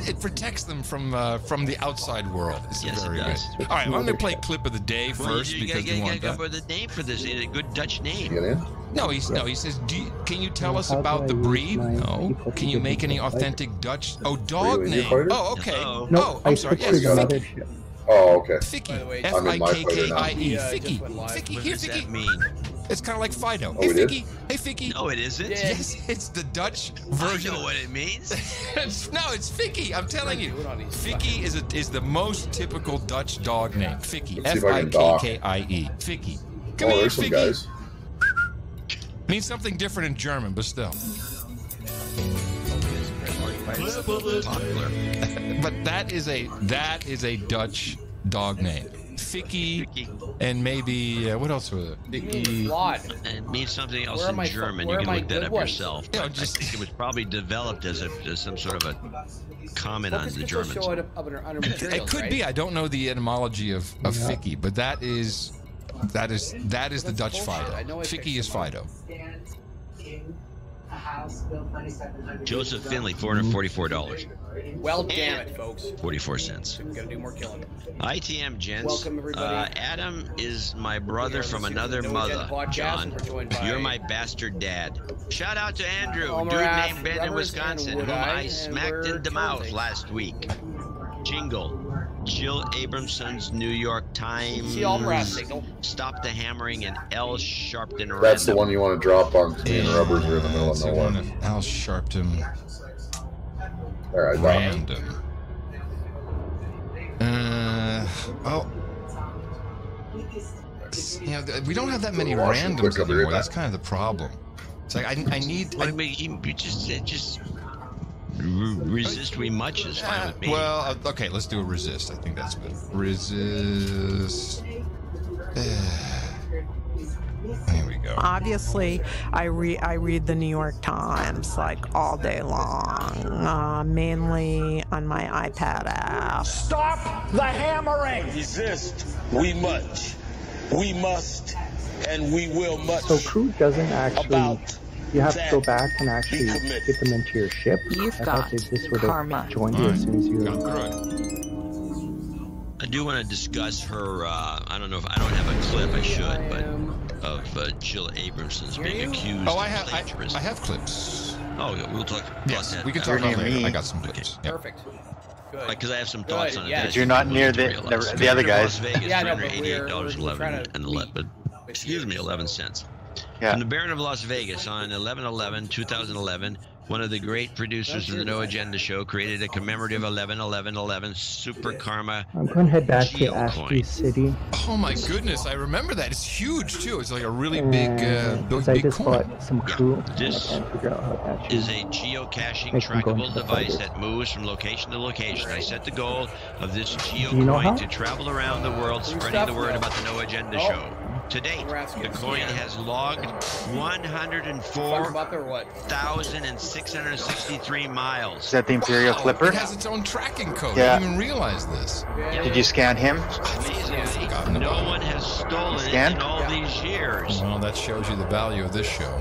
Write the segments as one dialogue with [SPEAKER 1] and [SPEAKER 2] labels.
[SPEAKER 1] it protects them from the outside world. It's
[SPEAKER 2] Yes,
[SPEAKER 1] very
[SPEAKER 2] it does.
[SPEAKER 1] good. All right, well, I'm going to play clip of the day first because we want
[SPEAKER 2] go
[SPEAKER 1] that.
[SPEAKER 2] for the name for this. A good Dutch name.
[SPEAKER 3] Get in?
[SPEAKER 1] No, he says, can you tell us about the breed? No. Can you make any authentic Dutch? Oh, dog
[SPEAKER 3] Wait, is he a
[SPEAKER 1] name.
[SPEAKER 3] fighter?
[SPEAKER 1] Oh, okay.
[SPEAKER 2] No.
[SPEAKER 1] Oh, I'm sorry. Yes,
[SPEAKER 3] got
[SPEAKER 1] Ficky.
[SPEAKER 3] Oh, okay.
[SPEAKER 1] Ficky.
[SPEAKER 3] I'm in my fighter now.
[SPEAKER 1] Fikie.
[SPEAKER 4] Yeah, it
[SPEAKER 1] Ficky.
[SPEAKER 4] just went live.
[SPEAKER 1] Ficky.
[SPEAKER 2] What
[SPEAKER 1] Here,
[SPEAKER 2] does that
[SPEAKER 1] Ficky.
[SPEAKER 2] mean?
[SPEAKER 1] It's kind of like Fido.
[SPEAKER 3] Oh,
[SPEAKER 1] Hey,
[SPEAKER 3] it
[SPEAKER 1] Ficky.
[SPEAKER 3] is?
[SPEAKER 1] Hey, Ficky.
[SPEAKER 2] No, it isn't.
[SPEAKER 1] Yes, it's the Dutch version.
[SPEAKER 2] I know what it means.
[SPEAKER 1] No, it's Ficky. I'm telling you.
[SPEAKER 4] Do it on these
[SPEAKER 1] Ficky is the most typical Dutch dog name. Ficky.
[SPEAKER 3] Let's see if I can dock.
[SPEAKER 1] F-I-K-K-I-E. Ficky. Come
[SPEAKER 3] Oh,
[SPEAKER 1] here,
[SPEAKER 3] there's some
[SPEAKER 1] Ficky.
[SPEAKER 3] guys.
[SPEAKER 1] Means something different in German, but still.
[SPEAKER 2] Popular.
[SPEAKER 1] But that is a Dutch dog name. Ficky, and maybe what else was it? Ficky.
[SPEAKER 4] Flawed.
[SPEAKER 2] It means something else
[SPEAKER 4] Where
[SPEAKER 2] in
[SPEAKER 4] am I-
[SPEAKER 2] German.
[SPEAKER 4] where
[SPEAKER 2] You can
[SPEAKER 4] am I
[SPEAKER 2] look that
[SPEAKER 4] good
[SPEAKER 2] up
[SPEAKER 4] ones?
[SPEAKER 2] yourself.
[SPEAKER 1] You know,
[SPEAKER 2] But
[SPEAKER 1] just-
[SPEAKER 2] I think it was probably developed as some sort of a comment on
[SPEAKER 4] Focus
[SPEAKER 2] the
[SPEAKER 4] control
[SPEAKER 2] Germans.
[SPEAKER 4] showed up under materials,
[SPEAKER 1] It could
[SPEAKER 4] right?
[SPEAKER 1] be. I don't know the etymology of Ficky, but that is the Dutch Fido.
[SPEAKER 4] I know I
[SPEAKER 1] Ficky
[SPEAKER 4] fixed
[SPEAKER 1] is
[SPEAKER 4] them up.
[SPEAKER 1] Fido.
[SPEAKER 2] Joseph Finley, $444.
[SPEAKER 4] Well, damn it, folks.
[SPEAKER 2] 44 cents.
[SPEAKER 4] We gotta do more killing.
[SPEAKER 2] ITM, gents.
[SPEAKER 4] Welcome, everybody.
[SPEAKER 2] Adam is my brother from
[SPEAKER 4] Let's see
[SPEAKER 2] another
[SPEAKER 4] the No
[SPEAKER 2] mother,
[SPEAKER 4] Agenda podcast,
[SPEAKER 2] John.
[SPEAKER 4] and we're joined by
[SPEAKER 2] You're my bastard dad. Shout out to Andrew,
[SPEAKER 4] Homer
[SPEAKER 2] dude
[SPEAKER 4] Ass,
[SPEAKER 2] named Ben in
[SPEAKER 4] Rubbers,
[SPEAKER 2] Wisconsin,
[SPEAKER 4] and
[SPEAKER 2] whom
[SPEAKER 4] Wood-Eye,
[SPEAKER 2] I
[SPEAKER 4] and
[SPEAKER 2] smacked
[SPEAKER 4] we're
[SPEAKER 2] in the mouth
[SPEAKER 4] killing.
[SPEAKER 2] last week. Jingle. Jill Abramson's New York Times.
[SPEAKER 4] See Homer Ass signal.
[SPEAKER 2] Stop the Hammering and L Sharpton.
[SPEAKER 3] That's the
[SPEAKER 2] Random.
[SPEAKER 3] one you want to drop on. Me and Rubbers are in the middle of
[SPEAKER 1] So one
[SPEAKER 3] nowhere.
[SPEAKER 1] of Al Sharpton
[SPEAKER 3] All right,
[SPEAKER 1] random. Well, you know, we don't have that many
[SPEAKER 3] Wash it quick,
[SPEAKER 1] randoms
[SPEAKER 3] I'll be right
[SPEAKER 1] anymore. That's
[SPEAKER 3] back.
[SPEAKER 1] kind of the problem. It's like I need.
[SPEAKER 2] What do you mean? You just resist we much is fine with me.
[SPEAKER 1] Well, okay, let's do a resist. I think that's good. Resist. Here we go.
[SPEAKER 5] Obviously, I read the New York Times like all day long, mainly on my iPad app.
[SPEAKER 6] Stop the hammering! Resist. We must, and we will much.
[SPEAKER 7] So crew doesn't actually.
[SPEAKER 6] About
[SPEAKER 7] You have to go
[SPEAKER 6] that.
[SPEAKER 7] back and actually
[SPEAKER 6] Be committed.
[SPEAKER 7] get them into your ship.
[SPEAKER 5] You've
[SPEAKER 7] I
[SPEAKER 5] got
[SPEAKER 7] thought that this would
[SPEAKER 5] karma.
[SPEAKER 7] have joined you as soon as you.
[SPEAKER 1] Got through it.
[SPEAKER 2] I do want to discuss her. I don't know if I don't have a clip. I should, but of Jill Abramson's being accused
[SPEAKER 1] Oh,
[SPEAKER 2] of
[SPEAKER 1] I
[SPEAKER 2] plagiarism.
[SPEAKER 1] have clips.
[SPEAKER 2] Oh, yeah, we'll talk about
[SPEAKER 1] Yes,
[SPEAKER 2] that.
[SPEAKER 1] we can
[SPEAKER 2] now.
[SPEAKER 1] talk about
[SPEAKER 8] near
[SPEAKER 1] later.
[SPEAKER 8] me.
[SPEAKER 1] I got some clips. Yeah.
[SPEAKER 4] Perfect. Good.
[SPEAKER 2] Because I have some thoughts
[SPEAKER 4] Good,
[SPEAKER 2] on it.
[SPEAKER 4] yeah.
[SPEAKER 2] that I
[SPEAKER 8] But you're
[SPEAKER 2] think
[SPEAKER 8] not
[SPEAKER 2] people
[SPEAKER 8] near
[SPEAKER 2] need to
[SPEAKER 8] the
[SPEAKER 2] realize.
[SPEAKER 8] the other
[SPEAKER 2] Las
[SPEAKER 8] guys.
[SPEAKER 2] Vegas,
[SPEAKER 4] Yeah, no, but
[SPEAKER 2] $388.11. Excuse me, 11 cents.
[SPEAKER 8] Yeah.
[SPEAKER 2] From the Baron of Las Vegas on 11/11/2011, one of the great producers of the No Agenda Show created a commemorative 11/11/11 Super Karma.
[SPEAKER 7] I'm going to head back to
[SPEAKER 2] Geocoin.
[SPEAKER 7] Ashby City.
[SPEAKER 1] Oh my goodness, I remember that. It's huge too. It's like a really big,
[SPEAKER 7] Because I
[SPEAKER 1] big
[SPEAKER 7] just
[SPEAKER 1] coin.
[SPEAKER 7] bought some crew.
[SPEAKER 2] This
[SPEAKER 7] I can't figure out how that
[SPEAKER 2] Is
[SPEAKER 7] should.
[SPEAKER 2] a geocaching
[SPEAKER 7] Make them go
[SPEAKER 2] trackable
[SPEAKER 7] into the
[SPEAKER 2] device
[SPEAKER 7] fighter.
[SPEAKER 2] that moves from location to location. I set the goal of this
[SPEAKER 7] you know how?
[SPEAKER 2] geocoin to travel around the world spreading the word about the No Agenda Show. To date, the coin has logged
[SPEAKER 4] Talking
[SPEAKER 2] 104,663
[SPEAKER 4] about there or what?
[SPEAKER 2] miles.
[SPEAKER 8] Is that the Imperial
[SPEAKER 1] Wow,
[SPEAKER 8] Clipper?
[SPEAKER 1] It has its own tracking code.
[SPEAKER 8] Yeah.
[SPEAKER 1] I didn't even realize this.
[SPEAKER 8] Did you scan him?
[SPEAKER 2] Amazingly,
[SPEAKER 1] forgotten
[SPEAKER 2] no
[SPEAKER 1] about it.
[SPEAKER 2] one has stolen it
[SPEAKER 8] Scan?
[SPEAKER 2] in all these years.
[SPEAKER 1] Well, that shows you the value of this show.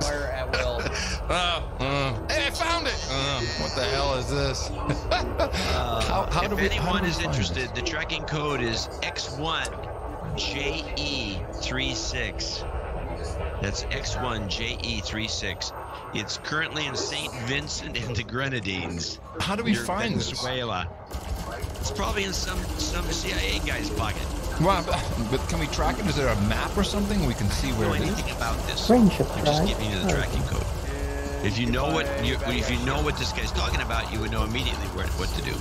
[SPEAKER 4] Fire at will.
[SPEAKER 1] Hey, I found it. What the hell is this? how
[SPEAKER 2] If
[SPEAKER 1] do we? how do
[SPEAKER 2] anyone
[SPEAKER 1] we
[SPEAKER 2] is
[SPEAKER 1] find
[SPEAKER 2] interested, the tracking code is X1JE36. That's X1JE36. It's currently in St. Vincent and the Grenadines.
[SPEAKER 1] this? How do we
[SPEAKER 2] near
[SPEAKER 1] find this?
[SPEAKER 2] Venezuela. It's probably in some CIA guy's pocket.
[SPEAKER 1] Well, but can we track it? Is there a map or something we can see
[SPEAKER 2] I
[SPEAKER 1] where
[SPEAKER 2] don't know
[SPEAKER 1] it is?
[SPEAKER 2] anything about this.
[SPEAKER 7] Friendship,
[SPEAKER 2] I'm just
[SPEAKER 7] right?
[SPEAKER 2] giving you the tracking code. If you know what this guy's talking about, you would know immediately what to do.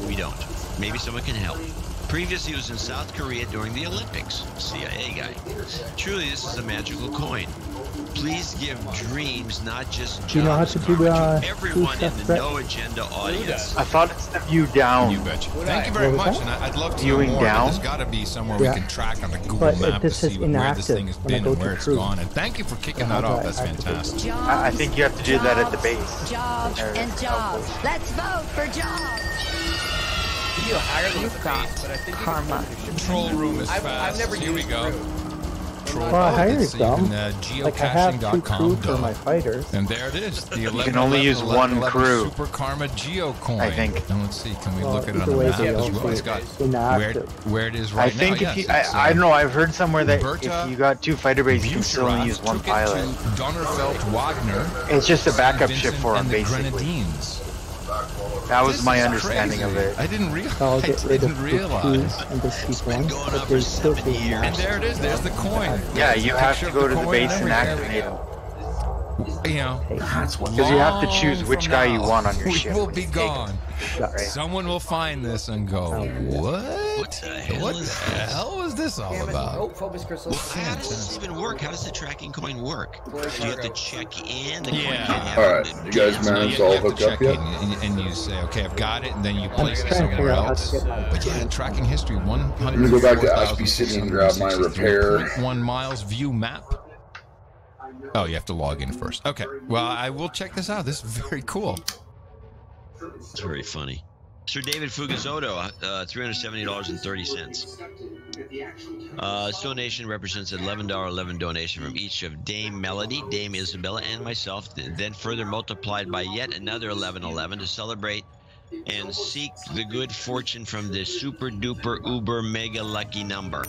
[SPEAKER 2] We don't. Maybe someone can help. Previously, he was in South Korea during the Olympics. CIA guy. Truly, this is a magical coin. Please give dreams, not just jobs.
[SPEAKER 7] Do you know how to do
[SPEAKER 2] to
[SPEAKER 7] the
[SPEAKER 2] everyone in
[SPEAKER 7] stuff,
[SPEAKER 2] the
[SPEAKER 7] Brett?
[SPEAKER 2] No Agenda audience.
[SPEAKER 8] I thought it's the view down.
[SPEAKER 1] You betcha. Thank you very
[SPEAKER 7] What
[SPEAKER 1] much,
[SPEAKER 7] was
[SPEAKER 1] and
[SPEAKER 7] that?
[SPEAKER 1] I'd love to
[SPEAKER 8] Viewing
[SPEAKER 1] know more.
[SPEAKER 8] down?
[SPEAKER 1] There's got to be somewhere
[SPEAKER 7] Yeah.
[SPEAKER 1] we can track on the Google
[SPEAKER 7] But
[SPEAKER 1] map to
[SPEAKER 7] this is
[SPEAKER 1] see where this thing has
[SPEAKER 7] inactive when I
[SPEAKER 1] been
[SPEAKER 7] go
[SPEAKER 1] and
[SPEAKER 7] to
[SPEAKER 1] where it's
[SPEAKER 7] cruise.
[SPEAKER 1] gone. And thank you for kicking
[SPEAKER 7] So how
[SPEAKER 1] that
[SPEAKER 7] do
[SPEAKER 1] off.
[SPEAKER 7] I
[SPEAKER 1] That's
[SPEAKER 7] activate
[SPEAKER 1] fantastic.
[SPEAKER 7] it?
[SPEAKER 8] I think you have to do that at the base.
[SPEAKER 9] Jobs
[SPEAKER 8] Or
[SPEAKER 9] and jobs.
[SPEAKER 8] outpost.
[SPEAKER 9] Let's vote for jobs.
[SPEAKER 4] You feel higher than
[SPEAKER 5] You've
[SPEAKER 4] the
[SPEAKER 5] got
[SPEAKER 4] base, but I think
[SPEAKER 5] karma.
[SPEAKER 1] Control room is
[SPEAKER 4] I've
[SPEAKER 1] fast.
[SPEAKER 4] never
[SPEAKER 1] Here we
[SPEAKER 4] used
[SPEAKER 1] go.
[SPEAKER 4] Groove.
[SPEAKER 1] control.
[SPEAKER 7] Well, I hired
[SPEAKER 1] It's
[SPEAKER 7] some.
[SPEAKER 1] even
[SPEAKER 7] Like I have 2 crew
[SPEAKER 1] geocaching.com.
[SPEAKER 7] for my fighters.
[SPEAKER 1] And there it is. The 11,
[SPEAKER 8] can only use 1 crew.
[SPEAKER 1] Super Karma Geocoin.
[SPEAKER 8] I think.
[SPEAKER 1] And let's see, can we
[SPEAKER 7] Well,
[SPEAKER 1] look at it on
[SPEAKER 7] either
[SPEAKER 1] the
[SPEAKER 7] way,
[SPEAKER 1] map
[SPEAKER 7] they
[SPEAKER 1] as
[SPEAKER 7] all
[SPEAKER 1] well? It's
[SPEAKER 7] say
[SPEAKER 1] got
[SPEAKER 7] inactive.
[SPEAKER 1] where it is right
[SPEAKER 8] I think
[SPEAKER 1] now.
[SPEAKER 8] if you,
[SPEAKER 1] Yes,
[SPEAKER 8] I don't know, I've heard somewhere that
[SPEAKER 1] Berta
[SPEAKER 8] if you got 2 fighter bases, you can still only use 1
[SPEAKER 1] took
[SPEAKER 8] pilot.
[SPEAKER 1] it to Donnerfeld Wagner.
[SPEAKER 8] It's just a backup
[SPEAKER 1] St.
[SPEAKER 8] ship for
[SPEAKER 1] Vincent
[SPEAKER 8] them,
[SPEAKER 1] and the
[SPEAKER 8] basically.
[SPEAKER 1] Grenadines.
[SPEAKER 8] That was
[SPEAKER 1] This
[SPEAKER 8] my
[SPEAKER 1] is
[SPEAKER 8] understanding
[SPEAKER 1] crazy.
[SPEAKER 8] of it.
[SPEAKER 1] I didn't realize.
[SPEAKER 7] I'll get rid of
[SPEAKER 1] didn't
[SPEAKER 7] the
[SPEAKER 1] realize.
[SPEAKER 7] 2s and just keep 1,
[SPEAKER 2] going
[SPEAKER 7] but
[SPEAKER 2] on
[SPEAKER 7] they
[SPEAKER 2] for
[SPEAKER 7] still
[SPEAKER 2] 7
[SPEAKER 7] say
[SPEAKER 2] years.
[SPEAKER 1] And there it is. There's the coin.
[SPEAKER 8] Yeah, you have
[SPEAKER 1] Picture
[SPEAKER 8] to
[SPEAKER 1] of
[SPEAKER 8] go
[SPEAKER 1] the
[SPEAKER 8] to the
[SPEAKER 1] coin
[SPEAKER 8] base and
[SPEAKER 1] everything.
[SPEAKER 8] activate them.
[SPEAKER 1] You know,
[SPEAKER 8] Because you have to choose
[SPEAKER 1] long
[SPEAKER 8] which
[SPEAKER 1] from
[SPEAKER 8] guy you
[SPEAKER 1] now,
[SPEAKER 8] want on your
[SPEAKER 1] we
[SPEAKER 8] ship.
[SPEAKER 1] will
[SPEAKER 8] when
[SPEAKER 1] be
[SPEAKER 8] you take it.
[SPEAKER 1] gone.
[SPEAKER 8] Right.
[SPEAKER 1] Someone will find this and go, what?
[SPEAKER 2] What the hell
[SPEAKER 1] What
[SPEAKER 2] is
[SPEAKER 1] the hell is this all
[SPEAKER 4] Damn it.
[SPEAKER 1] about?
[SPEAKER 4] Oh, focus crystals.
[SPEAKER 2] Well, how does this even work? How does the tracking coin work? Do you have to check in? The coin
[SPEAKER 1] Yeah.
[SPEAKER 2] can't have
[SPEAKER 3] Alright,
[SPEAKER 2] the
[SPEAKER 3] you guys
[SPEAKER 2] gas.
[SPEAKER 3] managed
[SPEAKER 1] You
[SPEAKER 3] to all
[SPEAKER 1] have to
[SPEAKER 3] hook up
[SPEAKER 1] check
[SPEAKER 3] yet?
[SPEAKER 1] in and you say, okay, I've got it, and then you
[SPEAKER 7] I'm
[SPEAKER 1] place it
[SPEAKER 7] trying to figure
[SPEAKER 1] somewhere
[SPEAKER 7] out how
[SPEAKER 1] else.
[SPEAKER 7] to get my
[SPEAKER 1] But yeah, tracking history,
[SPEAKER 3] I'm gonna go back to Ashby City and grab my repair.
[SPEAKER 1] 1 miles view map. Oh, you have to log in first. Okay, well, I will check this out. This is very cool.
[SPEAKER 2] It's very funny. Sir David Fugazoto, $370.30. This donation represents an $11.11 donation from each of Dame Melody, Dame Isabella, and myself, then further multiplied by yet another $11.11 to celebrate and seek the good fortune from this super duper uber mega lucky number.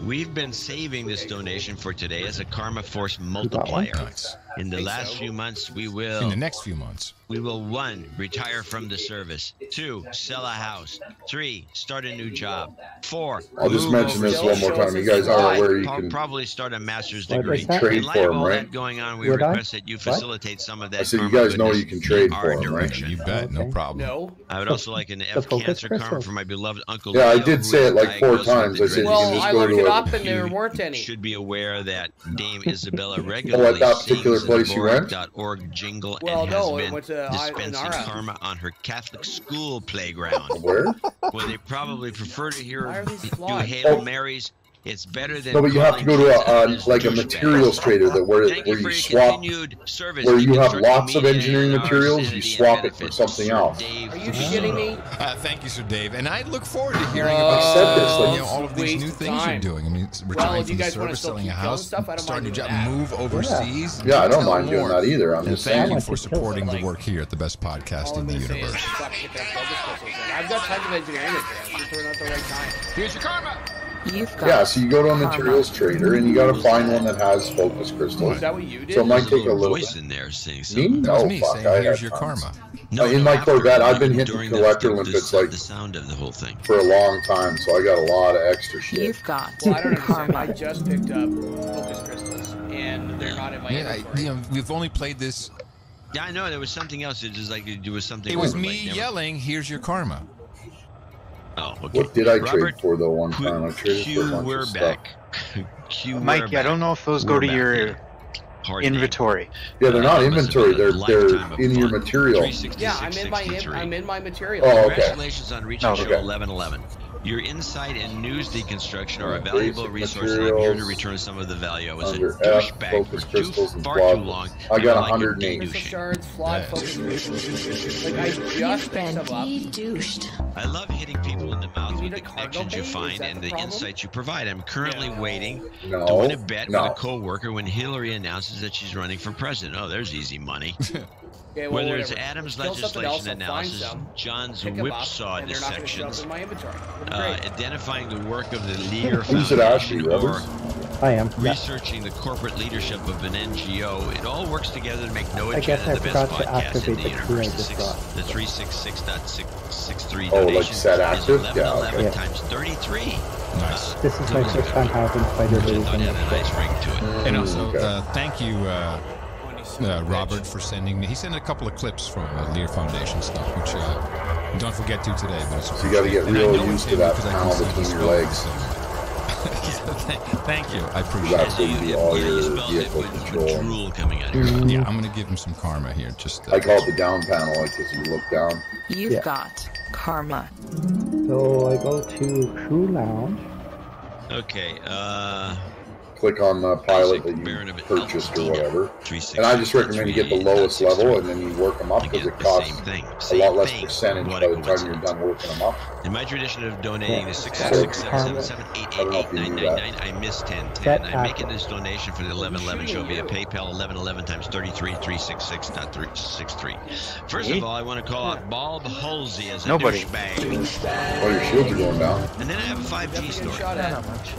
[SPEAKER 2] We've been saving this donation for today as a Karma Force multiplier.
[SPEAKER 1] Nice.
[SPEAKER 2] In the last few months, we
[SPEAKER 1] In
[SPEAKER 2] will
[SPEAKER 1] the next few months.
[SPEAKER 2] 1, retire from the service. 2, sell a house. 3, start a new job. 4,
[SPEAKER 3] I'll just
[SPEAKER 2] move
[SPEAKER 3] mention
[SPEAKER 2] over
[SPEAKER 3] this
[SPEAKER 2] to
[SPEAKER 3] one more time. You guys are aware you can
[SPEAKER 2] probably start a master's
[SPEAKER 7] What
[SPEAKER 2] degree.
[SPEAKER 7] is that?
[SPEAKER 3] trade
[SPEAKER 2] In light
[SPEAKER 3] for
[SPEAKER 2] of
[SPEAKER 3] 'em,
[SPEAKER 2] all
[SPEAKER 3] right?
[SPEAKER 2] that going on, we
[SPEAKER 7] Would I?
[SPEAKER 2] request that you facilitate some of that.
[SPEAKER 3] I said you
[SPEAKER 2] karma
[SPEAKER 3] guys know
[SPEAKER 2] goodness
[SPEAKER 3] you can trade
[SPEAKER 2] in
[SPEAKER 3] for
[SPEAKER 2] our
[SPEAKER 3] 'em, right?
[SPEAKER 2] direction.
[SPEAKER 1] You bet, no
[SPEAKER 7] Okay.
[SPEAKER 1] problem.
[SPEAKER 4] No.
[SPEAKER 2] I would also like an F
[SPEAKER 7] focus
[SPEAKER 2] cancer karma
[SPEAKER 7] crystals.
[SPEAKER 2] for my beloved Uncle
[SPEAKER 3] Yeah, I
[SPEAKER 2] Leo,
[SPEAKER 3] did
[SPEAKER 2] who
[SPEAKER 3] say
[SPEAKER 2] was
[SPEAKER 3] it like 4
[SPEAKER 2] diagnosed with
[SPEAKER 3] times.
[SPEAKER 2] the
[SPEAKER 3] I said you
[SPEAKER 2] dreaded
[SPEAKER 3] can
[SPEAKER 4] Well,
[SPEAKER 3] just
[SPEAKER 4] I
[SPEAKER 3] go
[SPEAKER 4] looked
[SPEAKER 3] to
[SPEAKER 4] it
[SPEAKER 3] a-
[SPEAKER 4] up and there
[SPEAKER 2] You
[SPEAKER 4] weren't any.
[SPEAKER 2] should be aware that Dame Isabella regularly
[SPEAKER 3] that particular
[SPEAKER 2] sings
[SPEAKER 3] place
[SPEAKER 2] the
[SPEAKER 3] you went?
[SPEAKER 2] Borg jingle
[SPEAKER 4] Well,
[SPEAKER 2] and
[SPEAKER 4] no, it
[SPEAKER 2] has
[SPEAKER 4] went
[SPEAKER 2] been
[SPEAKER 4] to
[SPEAKER 2] dispensing
[SPEAKER 4] Inara.
[SPEAKER 2] karma on her Catholic school playground.
[SPEAKER 3] Where?
[SPEAKER 2] Well, they probably prefer to hear
[SPEAKER 4] Why are these
[SPEAKER 2] do
[SPEAKER 4] flawed?
[SPEAKER 2] Hail
[SPEAKER 3] Oh.
[SPEAKER 2] Marys. It's better than
[SPEAKER 3] No, but you have to go to
[SPEAKER 2] calling Jesus
[SPEAKER 3] like a
[SPEAKER 2] douchebag.
[SPEAKER 3] materials trader that where
[SPEAKER 2] Thank you for
[SPEAKER 3] you
[SPEAKER 2] your
[SPEAKER 3] swap,
[SPEAKER 2] continued service
[SPEAKER 3] where
[SPEAKER 2] to
[SPEAKER 3] you have
[SPEAKER 2] constructing
[SPEAKER 3] lots of
[SPEAKER 2] media
[SPEAKER 3] engineering
[SPEAKER 2] and our
[SPEAKER 3] materials, you
[SPEAKER 2] sanity and
[SPEAKER 3] swap it for
[SPEAKER 2] benefit.
[SPEAKER 3] something
[SPEAKER 2] Sir
[SPEAKER 3] else.
[SPEAKER 2] Dave
[SPEAKER 4] Are you
[SPEAKER 2] Fugazoto.
[SPEAKER 4] kidding me?
[SPEAKER 1] Thank you, Sir Dave. And I look forward to hearing
[SPEAKER 4] Oh,
[SPEAKER 1] about
[SPEAKER 3] said this, like-
[SPEAKER 1] you know, all of these
[SPEAKER 4] waste
[SPEAKER 1] new
[SPEAKER 4] of
[SPEAKER 1] things
[SPEAKER 4] time.
[SPEAKER 1] you're doing. I mean,
[SPEAKER 4] Well,
[SPEAKER 1] retiring
[SPEAKER 4] if
[SPEAKER 1] from
[SPEAKER 4] you
[SPEAKER 1] the
[SPEAKER 4] guys wanna
[SPEAKER 1] service,
[SPEAKER 4] still
[SPEAKER 1] selling a
[SPEAKER 4] keep killing
[SPEAKER 1] house,
[SPEAKER 4] stuff, I don't
[SPEAKER 1] starting a
[SPEAKER 4] mind
[SPEAKER 1] job,
[SPEAKER 4] doing that.
[SPEAKER 1] move overseas.
[SPEAKER 3] Yeah, I don't
[SPEAKER 1] tell
[SPEAKER 3] mind doing
[SPEAKER 1] more.
[SPEAKER 3] that either. I'm
[SPEAKER 1] And
[SPEAKER 3] just
[SPEAKER 1] thank
[SPEAKER 3] saying.
[SPEAKER 1] you
[SPEAKER 7] like
[SPEAKER 1] for
[SPEAKER 7] to kill
[SPEAKER 1] supporting the
[SPEAKER 7] something.
[SPEAKER 1] work here at the best podcast
[SPEAKER 4] All
[SPEAKER 1] in
[SPEAKER 4] I'm
[SPEAKER 1] the
[SPEAKER 4] gonna say is
[SPEAKER 1] universe.
[SPEAKER 4] stop picking up focus crystals. I've got tons of engineering experience. You're throwing out the right time.
[SPEAKER 1] Here's your karma.
[SPEAKER 5] You've got
[SPEAKER 3] Yeah, so you go to a materials trader and you got to find one that has focus crystals.
[SPEAKER 4] Is that what you did?
[SPEAKER 3] So it might
[SPEAKER 2] There's a
[SPEAKER 3] take a
[SPEAKER 2] little
[SPEAKER 3] little
[SPEAKER 2] voice
[SPEAKER 3] bit.
[SPEAKER 2] in there saying
[SPEAKER 3] Me?
[SPEAKER 2] something.
[SPEAKER 1] That was
[SPEAKER 3] No,
[SPEAKER 1] me
[SPEAKER 3] fuck.
[SPEAKER 1] saying,
[SPEAKER 3] I
[SPEAKER 1] here's
[SPEAKER 3] had
[SPEAKER 1] your
[SPEAKER 3] tons.
[SPEAKER 1] karma.
[SPEAKER 2] No,
[SPEAKER 3] in
[SPEAKER 2] no,
[SPEAKER 3] my
[SPEAKER 2] after,
[SPEAKER 3] Corvette, I've been hitting
[SPEAKER 2] during
[SPEAKER 3] collector limpets like
[SPEAKER 2] the sound of the whole thing.
[SPEAKER 3] for a long time, so I got a lot of extra shit.
[SPEAKER 5] You've got
[SPEAKER 4] Well, I don't understand. I
[SPEAKER 5] karma.
[SPEAKER 4] just picked up focus crystals, and they're not in my
[SPEAKER 1] Yeah,
[SPEAKER 4] inventory.
[SPEAKER 1] you know, we've only played this.
[SPEAKER 2] Yeah, I know there was something else. It was like there was something.
[SPEAKER 1] It was
[SPEAKER 2] over,
[SPEAKER 1] me
[SPEAKER 2] like, never-
[SPEAKER 1] yelling, "Here's your karma."
[SPEAKER 2] Oh, okay.
[SPEAKER 3] What did I
[SPEAKER 2] Robert,
[SPEAKER 3] trade for though? One time I traded for a bunch
[SPEAKER 2] we're
[SPEAKER 3] of stuff.
[SPEAKER 2] back. Q,
[SPEAKER 8] Mike, I don't know if those go to your inventory.
[SPEAKER 3] Yeah, they're not
[SPEAKER 2] That must have
[SPEAKER 3] inventory.
[SPEAKER 2] been a
[SPEAKER 3] They're
[SPEAKER 2] lifetime of
[SPEAKER 3] in your
[SPEAKER 2] fun.
[SPEAKER 3] material.
[SPEAKER 2] 366,
[SPEAKER 4] Yeah, I'm in my material.
[SPEAKER 3] Oh, okay.
[SPEAKER 2] Congratulations on reaching
[SPEAKER 3] Oh,
[SPEAKER 2] show
[SPEAKER 3] okay.
[SPEAKER 2] 1111. Your insight and news deconstruction are a
[SPEAKER 3] Basic
[SPEAKER 2] valuable resource, and I'm here to
[SPEAKER 3] materials
[SPEAKER 2] return some of the value. I was a
[SPEAKER 3] under F,
[SPEAKER 2] douchebag
[SPEAKER 3] focus
[SPEAKER 2] for
[SPEAKER 3] crystals, and
[SPEAKER 2] far
[SPEAKER 3] blah,
[SPEAKER 2] too
[SPEAKER 3] blah.
[SPEAKER 2] long.
[SPEAKER 3] I got
[SPEAKER 2] Never liked
[SPEAKER 3] 108.
[SPEAKER 2] douching.
[SPEAKER 4] Crystal shards, flawed
[SPEAKER 1] Yeah.
[SPEAKER 4] focus crystals. Like I just
[SPEAKER 5] You've
[SPEAKER 4] picked
[SPEAKER 5] been
[SPEAKER 4] them up.
[SPEAKER 5] de-douched.
[SPEAKER 2] I love hitting people in the mouth
[SPEAKER 4] You
[SPEAKER 2] with
[SPEAKER 4] need
[SPEAKER 2] the
[SPEAKER 4] a cargo
[SPEAKER 2] connections you
[SPEAKER 4] bay? Is
[SPEAKER 2] find
[SPEAKER 4] that
[SPEAKER 2] and
[SPEAKER 4] the
[SPEAKER 2] the
[SPEAKER 4] problem?
[SPEAKER 2] insights you provide. I'm currently waiting
[SPEAKER 3] No,
[SPEAKER 2] to win a bet
[SPEAKER 3] no.
[SPEAKER 2] with a co-worker when Hillary announces that she's running for president. Oh, there's easy money.
[SPEAKER 4] Okay, well,
[SPEAKER 2] Whether it's
[SPEAKER 4] whatever.
[SPEAKER 2] Adam's
[SPEAKER 4] Kill something else,
[SPEAKER 2] legislation
[SPEAKER 4] I'll find
[SPEAKER 2] analysis,
[SPEAKER 4] some,
[SPEAKER 2] John's
[SPEAKER 4] pick 'em up,
[SPEAKER 2] whipsaw
[SPEAKER 4] and they're not gonna show up
[SPEAKER 2] dissections,
[SPEAKER 4] in my inventory. It'll be great.
[SPEAKER 2] identifying the work of the Leader
[SPEAKER 3] Who's it, Ashley,
[SPEAKER 2] Foundation, or
[SPEAKER 3] Rubbers?
[SPEAKER 7] I am. Yeah.
[SPEAKER 2] researching the corporate leadership of an NGO. It all works together to make No
[SPEAKER 7] I guess
[SPEAKER 2] Agenda
[SPEAKER 7] I
[SPEAKER 2] the best
[SPEAKER 7] forgot to
[SPEAKER 2] podcast in
[SPEAKER 7] activate
[SPEAKER 2] the
[SPEAKER 7] the
[SPEAKER 2] universe.
[SPEAKER 7] crew I
[SPEAKER 2] The,
[SPEAKER 7] just got.
[SPEAKER 2] the 366.663
[SPEAKER 3] Oh, like
[SPEAKER 2] donation
[SPEAKER 3] set
[SPEAKER 2] is
[SPEAKER 3] active?
[SPEAKER 2] 1111
[SPEAKER 7] Yeah, okay.
[SPEAKER 2] times 33.
[SPEAKER 1] Nice.
[SPEAKER 7] This is my first time having fighter
[SPEAKER 2] Which I
[SPEAKER 7] days
[SPEAKER 2] thought
[SPEAKER 7] in
[SPEAKER 2] had a nice
[SPEAKER 7] the
[SPEAKER 2] ring to it.
[SPEAKER 1] And also,
[SPEAKER 3] Okay.
[SPEAKER 1] thank you, Robert, for sending me. He sent a couple of clips from Lear Foundation stuff, which don't forget to today. But it's
[SPEAKER 3] So you got to get
[SPEAKER 1] and I
[SPEAKER 3] real
[SPEAKER 1] know
[SPEAKER 3] used
[SPEAKER 1] it's
[SPEAKER 3] to
[SPEAKER 1] him
[SPEAKER 3] that
[SPEAKER 1] because I can
[SPEAKER 3] panel
[SPEAKER 1] see
[SPEAKER 3] between
[SPEAKER 1] he
[SPEAKER 3] your
[SPEAKER 1] spelled it
[SPEAKER 3] legs.
[SPEAKER 1] the same way. Thank you. I appreciate
[SPEAKER 3] That's
[SPEAKER 1] it.
[SPEAKER 3] what you do all
[SPEAKER 2] Yeah,
[SPEAKER 3] your
[SPEAKER 2] you spelled it
[SPEAKER 3] vehicle
[SPEAKER 2] with
[SPEAKER 3] control.
[SPEAKER 2] drool coming out of
[SPEAKER 7] Mm-hmm.
[SPEAKER 2] your
[SPEAKER 1] Yeah, I'm gonna give him some karma here. Just
[SPEAKER 3] I call it the down panel, like because you look down.
[SPEAKER 5] You've
[SPEAKER 7] Yeah.
[SPEAKER 5] got karma.
[SPEAKER 7] So I go to crew lounge.
[SPEAKER 2] Okay,
[SPEAKER 3] click on the pilot that you purchased or whatever. And I just recommend you get the lowest level and then you work them up because it costs a lot less percentage by the time you're done working them up.
[SPEAKER 2] In my tradition of donating to 666-778-8899, I missed 1010. I'm making this donation for the 1111 show via PayPal 1111 times 33,366.63. First of all, I want to call out Bob Halsey as a douchebag.
[SPEAKER 3] Oh, your shields are going down.
[SPEAKER 2] And then I have a 5G story.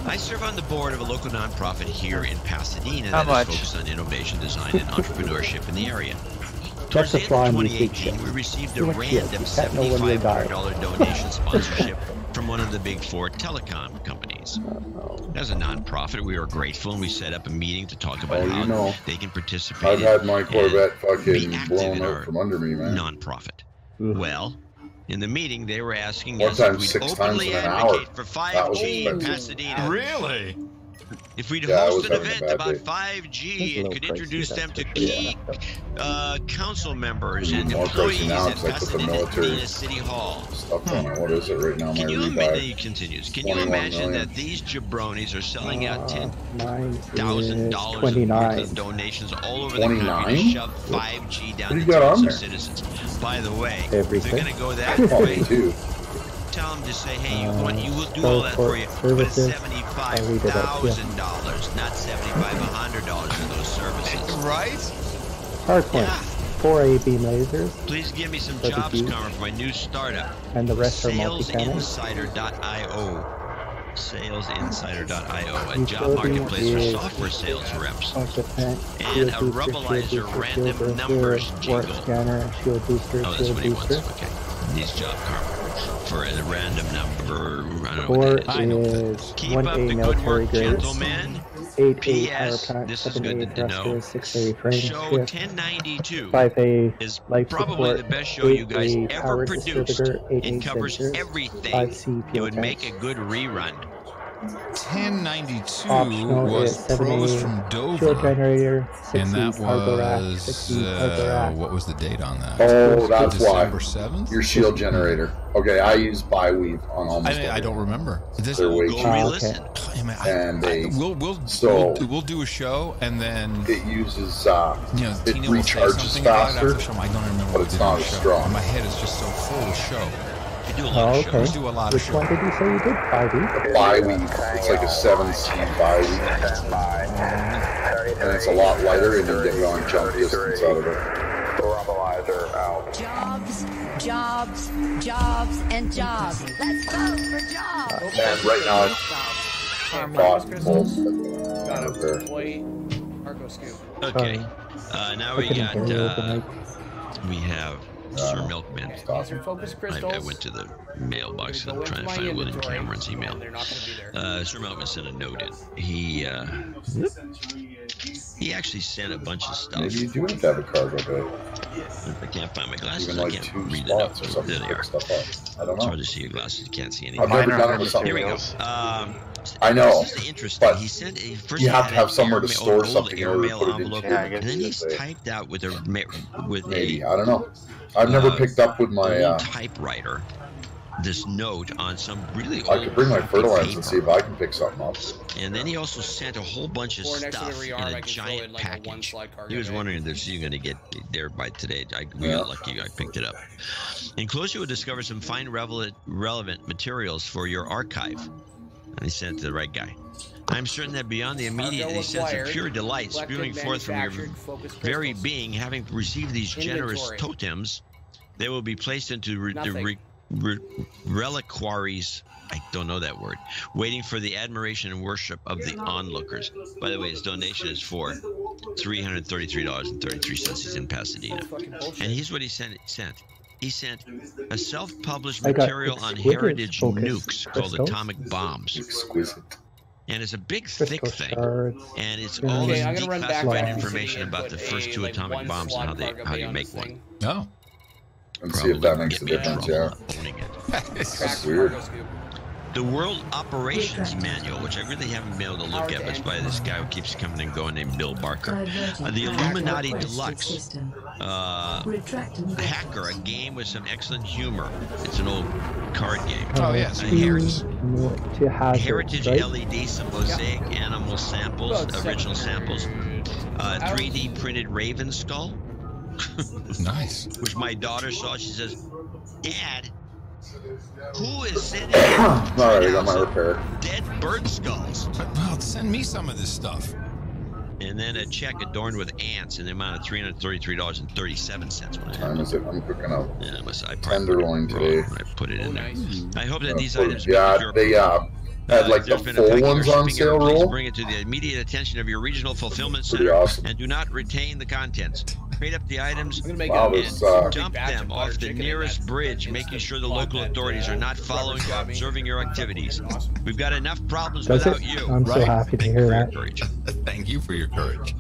[SPEAKER 2] I serve on the board of a local nonprofit here in Pasadena that is focused on innovation, design, and entrepreneurship in the area. Towards the end of 2018, we received a random $7,500 donation sponsorship from one of the big four telecom companies. As a nonprofit, we were grateful and we set up a meeting to talk about how they can participate.
[SPEAKER 3] I've had my Corvette fucking blown out from under me, man.
[SPEAKER 2] Nonprofit. Well, in the meeting, they were asking us if we'd
[SPEAKER 3] 6 times
[SPEAKER 2] openly
[SPEAKER 3] in an
[SPEAKER 2] advocate
[SPEAKER 3] hour.
[SPEAKER 2] for 5G in Pasadena.
[SPEAKER 1] Really?
[SPEAKER 2] If we'd host an event about 5G and could introduce them to key council members and employees at Pasadena City Hall.
[SPEAKER 3] What is it right now?
[SPEAKER 2] Can you imagine? He continues. Can you imagine that these jabronis are selling out $10,000 worth of donations all over the country to shove 5G down the throats of citizens? By the way, if they're going to go that way, tell them to say, hey, you will do all that for you, but it's $75,000, not $7,500 for those services.
[SPEAKER 1] Right?
[SPEAKER 7] Hardpoint. 4 A-beam lasers.
[SPEAKER 2] Please give me some jobs cover for my new startup.
[SPEAKER 7] And the rest are multi-channel.
[SPEAKER 2] Salesinsider.io. Salesinsider.io, a job marketplace for software sales reps. And a Rubblizer random numbers jingle.
[SPEAKER 7] Scanner, shield booster,
[SPEAKER 2] oh, that's what he wants. Okay. Needs job karma for a random number. I don't know what that is. Keep up the good work, gentlemen. P.S. This is good to know. Show 1092 is probably the best show you guys ever produced. It covers everything. It would make a good rerun.
[SPEAKER 1] 1092 was Pros from Dover, and that was what was the date on that?
[SPEAKER 3] Oh, that's
[SPEAKER 1] December
[SPEAKER 3] why.
[SPEAKER 1] 7th?
[SPEAKER 3] Your shield generator. Okay, I use bi-weave on almost.
[SPEAKER 1] I don't remember. This
[SPEAKER 3] They're way
[SPEAKER 2] go
[SPEAKER 3] cheaper.
[SPEAKER 2] re-listen.
[SPEAKER 1] We'll do a show and then
[SPEAKER 3] it uses
[SPEAKER 1] it
[SPEAKER 3] recharges faster,
[SPEAKER 1] I don't remember
[SPEAKER 3] but it's not as strong.
[SPEAKER 1] My head is just so full of show.
[SPEAKER 2] We do a lot of shows.
[SPEAKER 1] We do a lot of
[SPEAKER 7] Which one did you say you did? 5E?
[SPEAKER 3] Bi-weave. It's like a 7C bi-weave, and it's a lot lighter, and you get long jump distance out of it.
[SPEAKER 9] Jobs, jobs, jobs, and jobs. Let's vote for jobs.
[SPEAKER 3] And right now, it's pulse.
[SPEAKER 2] Okay. Now we got. We have Sir Milkman. I went to the mailbox and trying to find William Cameron's email. Sir Milkman sent a note in. He actually sent a bunch of stuff.
[SPEAKER 3] Maybe you do have to have a cargo bay.
[SPEAKER 2] I can't find my glasses.
[SPEAKER 3] Even like
[SPEAKER 2] I can't
[SPEAKER 3] 2
[SPEAKER 2] read
[SPEAKER 3] spots
[SPEAKER 2] it
[SPEAKER 3] or
[SPEAKER 2] up.
[SPEAKER 3] something
[SPEAKER 2] There
[SPEAKER 3] to
[SPEAKER 2] they
[SPEAKER 3] pick
[SPEAKER 2] are.
[SPEAKER 3] stuff up. I don't
[SPEAKER 2] It's
[SPEAKER 3] know.
[SPEAKER 2] hard to see your glasses. You can't see anything.
[SPEAKER 3] I've never done it with something
[SPEAKER 2] Here we go.
[SPEAKER 3] else. I know,
[SPEAKER 2] This is interesting.
[SPEAKER 3] but
[SPEAKER 2] He sent first
[SPEAKER 3] you
[SPEAKER 2] he
[SPEAKER 3] have
[SPEAKER 2] had
[SPEAKER 3] to have
[SPEAKER 2] an
[SPEAKER 3] somewhere to
[SPEAKER 2] airmail-
[SPEAKER 3] store
[SPEAKER 2] old
[SPEAKER 3] something in order to
[SPEAKER 2] airmail
[SPEAKER 3] put it
[SPEAKER 2] envelope,
[SPEAKER 3] into
[SPEAKER 2] and then he's typed out with
[SPEAKER 3] maybe, I don't know. I've never picked up with my
[SPEAKER 2] typewriter this note on some really old
[SPEAKER 3] I could bring my fertilizer
[SPEAKER 2] paper.
[SPEAKER 3] and see if I can pick something up.
[SPEAKER 2] And then he also sent a whole bunch of stuff in a giant package. He was wondering if this is going to get there by today. We got lucky. I picked it up. Enclosed, you will discover some fine relevant materials for your archive. And he sent it to the right guy. I'm certain that beyond the immediate sense of pure delight spewing forth from your very being, having received these generous totems, they will be placed into reliquaries. I don't know that word. Waiting for the admiration and worship of the onlookers. By the way, his donation is for $333.33. He's in Pasadena. And here's what he sent. He sent a self-published material on heritage nukes called atomic bombs.
[SPEAKER 3] Exquisite.
[SPEAKER 2] And it's a big, thick thing. And it's all this declassified information about the first 2 atomic bombs and how you make one.
[SPEAKER 1] Oh.
[SPEAKER 3] And see if that makes a difference, yeah.
[SPEAKER 2] Owning it.
[SPEAKER 3] That's weird.
[SPEAKER 2] The World Operations Manual, which I really haven't been able to look at, but it's by this guy who keeps coming and going named Bill Barker. The Illuminati Deluxe. Hacker, a game with some excellent humor. It's an old card game.
[SPEAKER 1] Oh, yes.
[SPEAKER 2] Heritage LED, some mosaic animal samples, original samples. 3D printed raven skull.
[SPEAKER 1] Nice.
[SPEAKER 2] Which my daughter saw. She says, Dad, who is sending
[SPEAKER 3] Alright, I got my repair.
[SPEAKER 2] dead bird skulls?
[SPEAKER 1] Well, send me some of this stuff.
[SPEAKER 2] And then a check adorned with ants in the amount of $333.37.
[SPEAKER 3] What time is it? I'm cooking up
[SPEAKER 2] I
[SPEAKER 3] tenderloin today.
[SPEAKER 2] I put it in there. I hope that these
[SPEAKER 3] items.
[SPEAKER 2] items.
[SPEAKER 3] Yeah, they had like the full ones on sale roll.
[SPEAKER 2] Bring it to the immediate attention of your regional fulfillment center,
[SPEAKER 3] awesome.
[SPEAKER 2] and do not retain the contents. Crate up the items and dump them off the nearest bridge, making sure the local authorities are not following or observing your activities. We've got enough problems without you.
[SPEAKER 7] I'm so happy to hear that.
[SPEAKER 1] Thank you for your courage.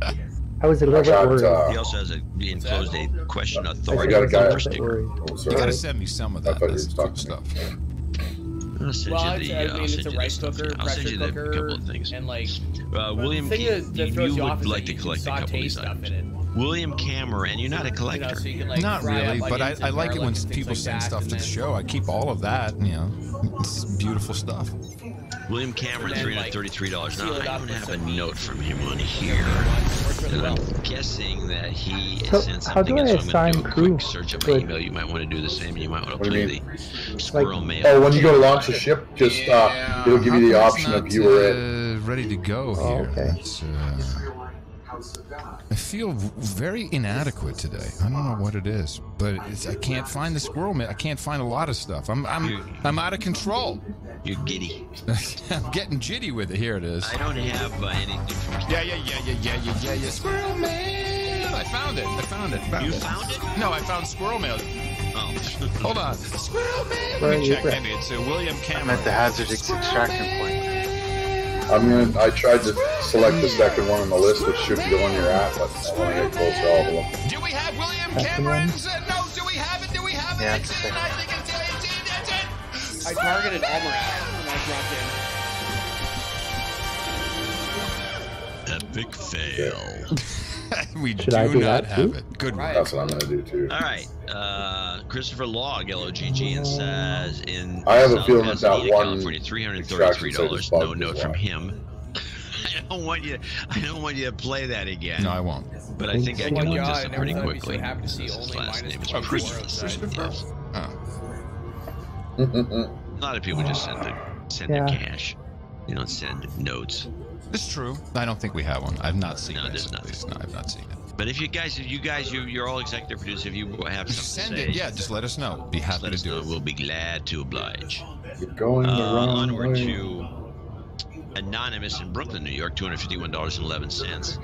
[SPEAKER 7] I was a little bit worried.
[SPEAKER 2] He also has enclosed a question authority.
[SPEAKER 3] I got a guy.
[SPEAKER 2] Sticker.
[SPEAKER 1] You gotta send me some of that. That's cool stuff.
[SPEAKER 2] I'll send you the. I'll send you
[SPEAKER 4] rice cooker,
[SPEAKER 2] I'll send you a couple of things. And William, you would like to collect a couple of these items. William Cameron, you're not a collector.
[SPEAKER 1] Not really, but I like it when people send stuff to the show. I keep all of that. You know, it's beautiful stuff.
[SPEAKER 2] William Cameron, $333. Now, I don't have a note from him on here. And I'm guessing that he sent something in, so I'm going to do a quick search of my email. You might want to do the same. You might want to play the squirrel mail.
[SPEAKER 3] Oh, when you go to launch a ship, just it'll give you the option of you or it.
[SPEAKER 1] Ready to go here.
[SPEAKER 7] Okay.
[SPEAKER 1] I feel very inadequate today. I don't know what it is, but I can't find the squirrel mail. I can't find a lot of stuff. I'm out of control.
[SPEAKER 2] You're giddy.
[SPEAKER 1] I'm getting jitty with it. Here it is.
[SPEAKER 2] I don't have anything from
[SPEAKER 1] Yeah. Squirrel mail. I found it.
[SPEAKER 2] You found it?
[SPEAKER 1] No, I found squirrel mail.
[SPEAKER 2] Oh.
[SPEAKER 1] Hold on. Squirrel mail.
[SPEAKER 7] Let
[SPEAKER 1] me check. Maybe it's William Cameron.
[SPEAKER 8] I'm at the hazard extraction point.
[SPEAKER 3] I tried to select the second one on the list, which should go on your app, but I want to get close to all of them.
[SPEAKER 1] Do we have William Cameron's? No, do we have it?
[SPEAKER 8] Yeah,
[SPEAKER 1] it's in. I think it's in.
[SPEAKER 4] I targeted Almarat when I dropped in.
[SPEAKER 2] Epic fail.
[SPEAKER 1] We
[SPEAKER 7] Should
[SPEAKER 1] do
[SPEAKER 7] I do
[SPEAKER 1] not
[SPEAKER 7] that
[SPEAKER 1] have
[SPEAKER 7] too?
[SPEAKER 1] it. Good.
[SPEAKER 4] Right.
[SPEAKER 3] That's what I'm going to do too.
[SPEAKER 2] All right. Christopher Logg, LOGG, and says in
[SPEAKER 3] I have a
[SPEAKER 2] South
[SPEAKER 3] feeling that
[SPEAKER 2] Pasadena,
[SPEAKER 3] one
[SPEAKER 2] California, $333. No note from him. I don't want you to play that again.
[SPEAKER 1] No, I won't.
[SPEAKER 2] But I think I can look this up pretty
[SPEAKER 4] never thought I'd be
[SPEAKER 2] quickly.
[SPEAKER 4] so happy to see
[SPEAKER 2] His
[SPEAKER 4] only
[SPEAKER 2] last name is
[SPEAKER 1] Christopher.
[SPEAKER 2] Yes.
[SPEAKER 1] Oh.
[SPEAKER 2] A lot of people just send their cash. They don't send notes.
[SPEAKER 1] It's true. I don't think we have one. I've not seen it.
[SPEAKER 2] There's nothing.
[SPEAKER 1] No, I've not seen it.
[SPEAKER 2] But if you're all executive producers. If you have something
[SPEAKER 1] Send
[SPEAKER 2] to say,
[SPEAKER 1] it. Yeah, just let us know. Be happy to do it.
[SPEAKER 2] We'll be glad to oblige.
[SPEAKER 3] You're going the wrong
[SPEAKER 2] Onward
[SPEAKER 3] way.
[SPEAKER 2] to Anonymous in Brooklyn, New York, $251.11.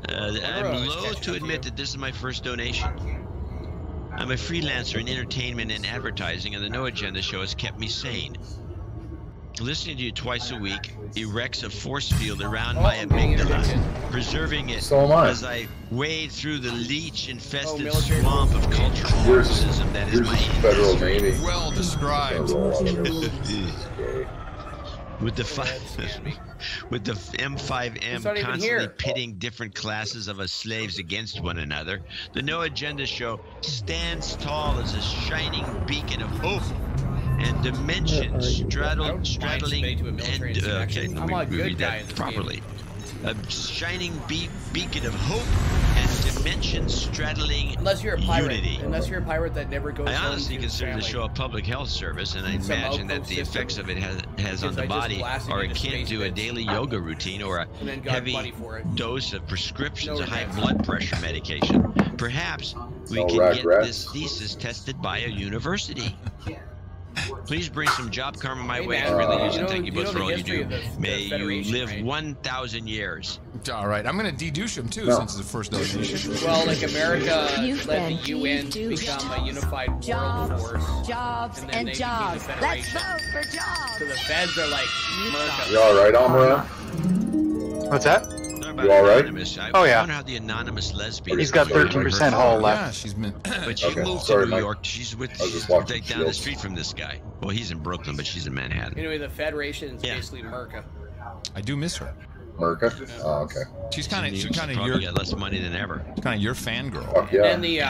[SPEAKER 2] I'm loath to admit that this is my first donation. I'm a freelancer in entertainment and advertising, and the No Agenda show has kept me sane. Listening to you twice a week erects a force field around my amygdala, preserving it as I wade through the leech-infested swamp of cultural Marxism that is my
[SPEAKER 3] Federal Navy.
[SPEAKER 1] Well described.
[SPEAKER 2] With the M5M constantly pitting different classes of us slaves against one another, the No Agenda show stands tall as a shining beacon of hope and dimension straddling and okay, let me read that properly. A shining beacon of hope and dimension straddling
[SPEAKER 4] unless you're a pirate.
[SPEAKER 2] unity.
[SPEAKER 4] Unless you're a pirate that never goes
[SPEAKER 2] I
[SPEAKER 4] home
[SPEAKER 2] honestly
[SPEAKER 4] to his
[SPEAKER 2] consider the
[SPEAKER 4] family.
[SPEAKER 2] show a public health service, and I imagine that the effects of it has on the body are akin to a daily yoga routine or a heavy dose of prescriptions of high blood pressure medication. Perhaps we can get this thesis tested by a university. Please bring some job karma my way. I really use it. Thank you both for all you do. May you live 1,000 years.
[SPEAKER 1] All right, I'm going to dedouche him too, since it's the first donation.
[SPEAKER 4] Well, like America let the UN become a unified world force.
[SPEAKER 9] Jobs and jobs. Let's vote for jobs.
[SPEAKER 4] So the feds are like,
[SPEAKER 3] You all right, Almarat?
[SPEAKER 8] What's that?
[SPEAKER 2] All talking about
[SPEAKER 3] You all right?
[SPEAKER 2] anonymous. I wonder how the anonymous lesbian.
[SPEAKER 8] He's got 13% hull left.
[SPEAKER 1] Yeah, she's been.
[SPEAKER 2] But she moved to New York. She's like down the street from this guy. Well, he's in Brooklyn, but she's in Manhattan.
[SPEAKER 4] Anyway, the Federation is basically Merca.
[SPEAKER 1] I do miss her.
[SPEAKER 3] Merca? Oh, okay.
[SPEAKER 1] She's kind of
[SPEAKER 2] your got less money than ever.
[SPEAKER 1] Kind of your fangirl.
[SPEAKER 3] Yeah.
[SPEAKER 4] And the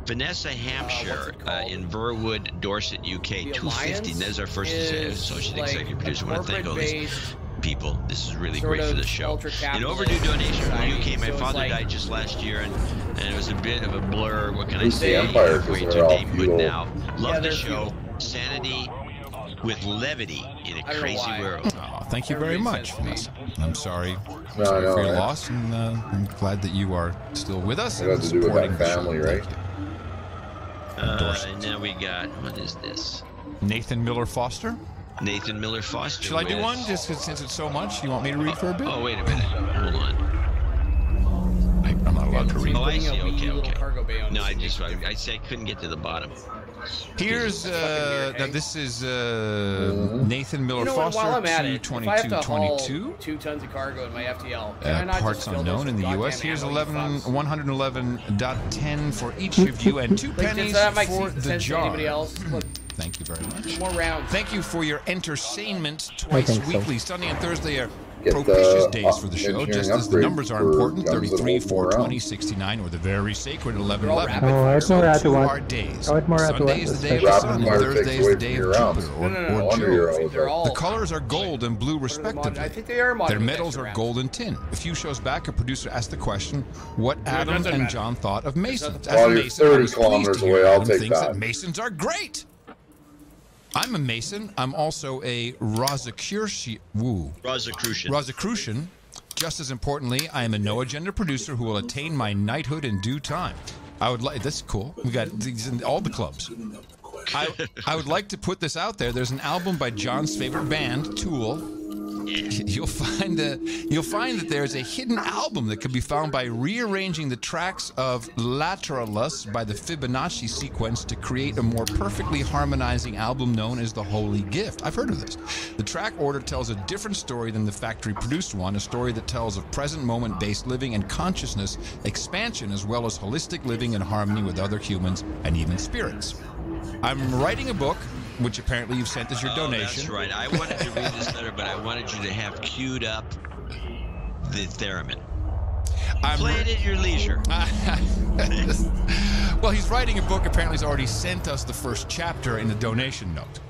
[SPEAKER 2] Vanessa Hampshire in Verwood, Dorset, UK, 250. There's our first associate executive producer. I want to thank all these people. This is really great for the show. An overdue donation from the UK. My father died just last year, and it was a bit of a blur. What can I say? Way to neighborhood now. Love the show. Sanity with levity in a crazy world.
[SPEAKER 1] Oh, thank you very much. I'm sorry. Sorry for your loss, and I'm glad that you are still with us and supporting the family, right?
[SPEAKER 2] And now we got, what is this?
[SPEAKER 1] Nathan Miller Foster.
[SPEAKER 2] Nathan Miller Foster.
[SPEAKER 1] Shall I do one? Just since it's so much, you want me to read for a bit?
[SPEAKER 2] Oh, wait a minute. Hold on.
[SPEAKER 1] I'm not allowed to read.
[SPEAKER 2] Oh, I see. Okay. No, I said I couldn't get to the bottom.
[SPEAKER 1] Here's now this is Nathan Miller Foster,
[SPEAKER 4] while I'm at it,
[SPEAKER 1] 2222.
[SPEAKER 4] 2 tons of cargo in my FTL.
[SPEAKER 1] Parts unknown in the U.S. Here's 111.10 for each of you, and 2 pennies for the jar. Thank you very much.
[SPEAKER 4] More rounds.
[SPEAKER 1] Thank you for your entertainment twice weekly. Sunday and Thursday are propitious days for the show, just as the numbers are important. 33, 4, 20, 69, or the very sacred 11, 11.
[SPEAKER 7] So two are
[SPEAKER 1] days.
[SPEAKER 7] Sunday
[SPEAKER 1] is the day of the sun, and Thursday is the day of Jupiter or Jove. The colors are gold and blue respectively.
[SPEAKER 4] I think they are
[SPEAKER 1] Their medals are gold and tin. A few shows back, a producer asked the question, what Adam and John thought of Masons. As a Mason, I was pleased to hear Adam thinks that Masons are great. I'm a Mason. I'm also a Rosicrucian. Just as importantly, I am a no agenda producer who will attain my knighthood in due time. I would like. This is cool. We got these in all the clubs. I would like to put this out there. There's an album by John's favorite band, Tool. You'll find that there's a hidden album that can be found by rearranging the tracks of Lateralus by the Fibonacci sequence to create a more perfectly harmonizing album known as the Holy Gift. I've heard of this. The track order tells a different story than the factory-produced one, a story that tells of present moment-based living and consciousness expansion, as well as holistic living in harmony with other humans and even spirits. I'm writing a book, which apparently you've sent as your donation.
[SPEAKER 2] That's right. I wanted to read this letter, but I wanted you to have queued up the theremin. Play it at your leisure.
[SPEAKER 1] Well, he's writing a book. Apparently, he's already sent us the first chapter in the donation note.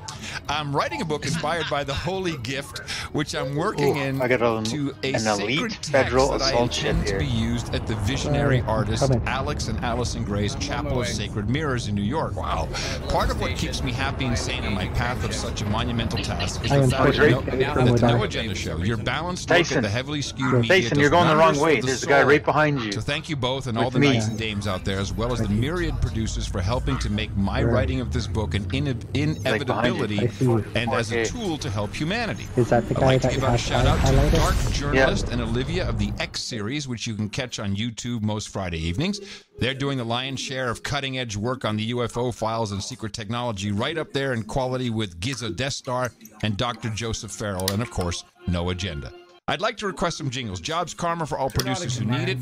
[SPEAKER 1] I'm writing a book inspired by the Holy Gift, which I'm working into a sacred text that I intend to be used at the visionary artists Alex and Allison Gray's Chapel of Sacred Mirrors in New York. Wow. Part of what keeps me happy and sane in my path of such a monumental task is the fact that the No Agenda Show, your balanced look at the heavily skewed media.
[SPEAKER 8] Tyson, you're going the wrong way. There's a guy right behind you.
[SPEAKER 1] So thank you both and all the knights and dames out there, as well as the myriad producers for helping to make my writing of this book an inevitability and as a tool to help humanity.
[SPEAKER 7] Is that the guy
[SPEAKER 1] I'd like to give out a shout out to Dark Journalist and Olivia of the X series, which you can catch on YouTube most Friday evenings. They're doing the lion's share of cutting edge work on the UFO files and secret technology, right up there in quality with Giza Death Star and Dr. Joseph Farrell, and of course, No Agenda. I'd like to request some jingles. Jobs Karma for all producers who need it.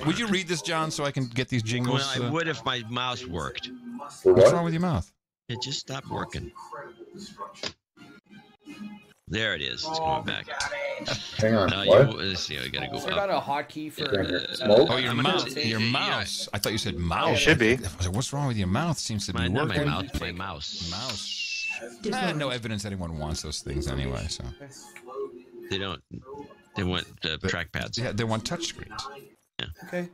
[SPEAKER 1] Would you read this, John, so I can get these jingles?
[SPEAKER 2] Well, I would if my mouse worked.
[SPEAKER 1] What's wrong with your mouth?
[SPEAKER 2] It just stopped working. There it is. It's going back.
[SPEAKER 3] Hang on. What?
[SPEAKER 2] Let's see. I gotta go
[SPEAKER 4] up. Got a hotkey for
[SPEAKER 1] oh, your mouth. Your mouse. I thought you said mouse.
[SPEAKER 8] It should be.
[SPEAKER 1] What's wrong with your mouth? Seems to be working.
[SPEAKER 2] Not my mouth. My mouse.
[SPEAKER 1] Mouse. No evidence anyone wants those things anyway. So
[SPEAKER 2] they don't. They want trackpads.
[SPEAKER 1] Yeah, they want touchscreens.
[SPEAKER 2] Yeah.
[SPEAKER 4] Okay.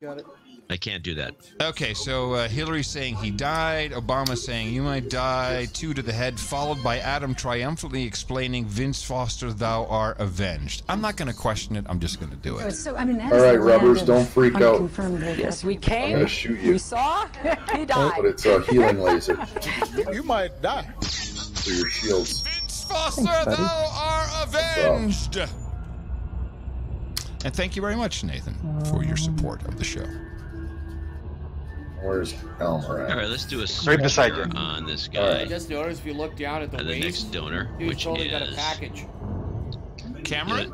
[SPEAKER 4] Got it.
[SPEAKER 2] I can't do that.
[SPEAKER 1] Okay, so Hillary saying he died, Obama saying you might die, 2 to the head, followed by Adam triumphantly explaining, Vince Foster, thou art avenged. I'm not going to question it. I'm just going to do it.
[SPEAKER 9] So, I mean,
[SPEAKER 3] all right, Rubbers, don't freak out.
[SPEAKER 9] Yes, we came.
[SPEAKER 3] I'm going to shoot you.
[SPEAKER 9] We saw. He died.
[SPEAKER 3] But it's a healing laser.
[SPEAKER 6] You might die.
[SPEAKER 3] For your shields.
[SPEAKER 1] Vince Foster, thou art avenged. And thank you very much, Nathan, for your support of the show.
[SPEAKER 3] Where's Elmer at?
[SPEAKER 2] All right, let's do a sweeper on this guy.
[SPEAKER 4] I just noticed if you look down at the
[SPEAKER 2] next donor,
[SPEAKER 4] dude
[SPEAKER 2] which
[SPEAKER 4] totally
[SPEAKER 2] is
[SPEAKER 4] got a package.
[SPEAKER 1] Cameron?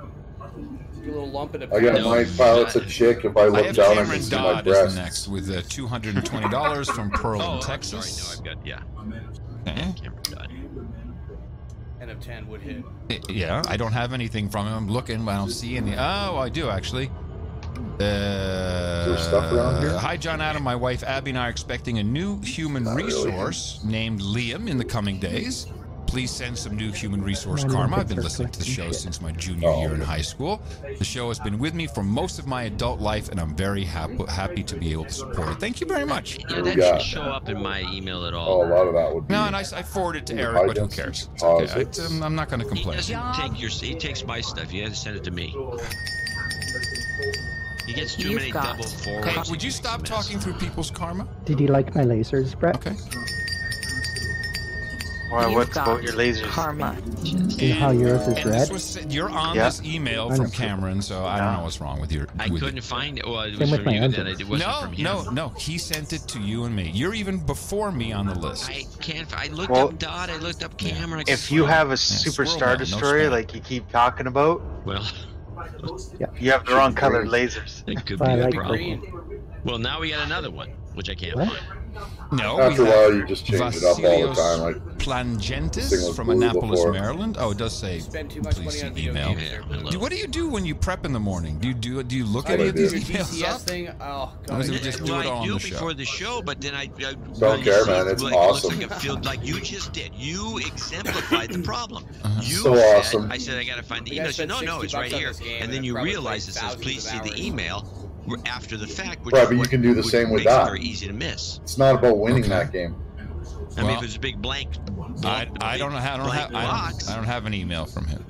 [SPEAKER 4] Your little lump in a
[SPEAKER 3] I got my pilot's a chick. If I look down, I can see my breasts.
[SPEAKER 1] Next with $220 from Pearl in Texas.
[SPEAKER 2] Sorry, no, I've got
[SPEAKER 1] Okay.
[SPEAKER 2] Cameron Dodd.
[SPEAKER 4] 10 of 10 would hit.
[SPEAKER 1] Yeah, I don't have anything from him. I'm looking, but I don't see any. Oh, I do actually.
[SPEAKER 3] Is there stuff around here?
[SPEAKER 1] Hi, John Adam. My wife Abby and I are expecting a new human resource named Liam in the coming days. Please send some new human resource karma. I've been listening to the show since my junior year in high school. The show has been with me for most of my adult life, and I'm very happy to be able to support it. Thank you very much.
[SPEAKER 2] Yeah, that should show up in my email at all.
[SPEAKER 3] Oh, a lot of that would be.
[SPEAKER 1] No, and I forwarded it to Eric, but who cares? It's okay. I'm not going to complain.
[SPEAKER 2] He takes my stuff. You have to send it to me. He gets too many double forwards.
[SPEAKER 1] Hey, would you stop talking through people's karma?
[SPEAKER 7] Did you like my lasers, Brett?
[SPEAKER 1] Okay.
[SPEAKER 8] Well, what's about your lasers?
[SPEAKER 5] Karma.
[SPEAKER 7] You know how yours is red?
[SPEAKER 1] You're on this email from Cameron, so I don't know what's wrong with your.
[SPEAKER 2] I couldn't find it. Well, it
[SPEAKER 7] Same
[SPEAKER 2] was
[SPEAKER 7] with
[SPEAKER 2] from
[SPEAKER 7] my
[SPEAKER 2] you.
[SPEAKER 7] engine.
[SPEAKER 2] It wasn't from him.
[SPEAKER 1] No. He sent it to you and me. You're even before me on the list.
[SPEAKER 2] I can't. I looked up Dodd. I looked up Cameron.
[SPEAKER 8] If you have a Super Star Destroyer like you keep talking about,
[SPEAKER 2] well,
[SPEAKER 8] you have the wrong colored lasers.
[SPEAKER 2] It could be a problem. Well, now we got another one, which I can't find.
[SPEAKER 1] No,
[SPEAKER 3] after a while you just change it up all the time. Like
[SPEAKER 1] Plangentis from Annapolis, Maryland. Oh, it does say.
[SPEAKER 4] Spend too much money on video games.
[SPEAKER 1] What do you do when you prep in the morning? Do you look at any of these emails up?
[SPEAKER 4] Thing? Oh, God.
[SPEAKER 1] Or is it just do it all on the show?
[SPEAKER 2] Before the show, but then I
[SPEAKER 3] don't care, man. It's awesome.
[SPEAKER 2] Like I feel like you just did. You exemplified the problem. You
[SPEAKER 3] so
[SPEAKER 2] said,
[SPEAKER 3] awesome.
[SPEAKER 2] I said I got to find the email. Said, no, it's right here. And then you realize it says, please see the email. After the fact, which
[SPEAKER 3] right, but you can do the same with that.
[SPEAKER 2] Very easy to miss.
[SPEAKER 3] It's not about winning that game.
[SPEAKER 2] I mean, if it's a big blank.
[SPEAKER 1] I don't have an email from him.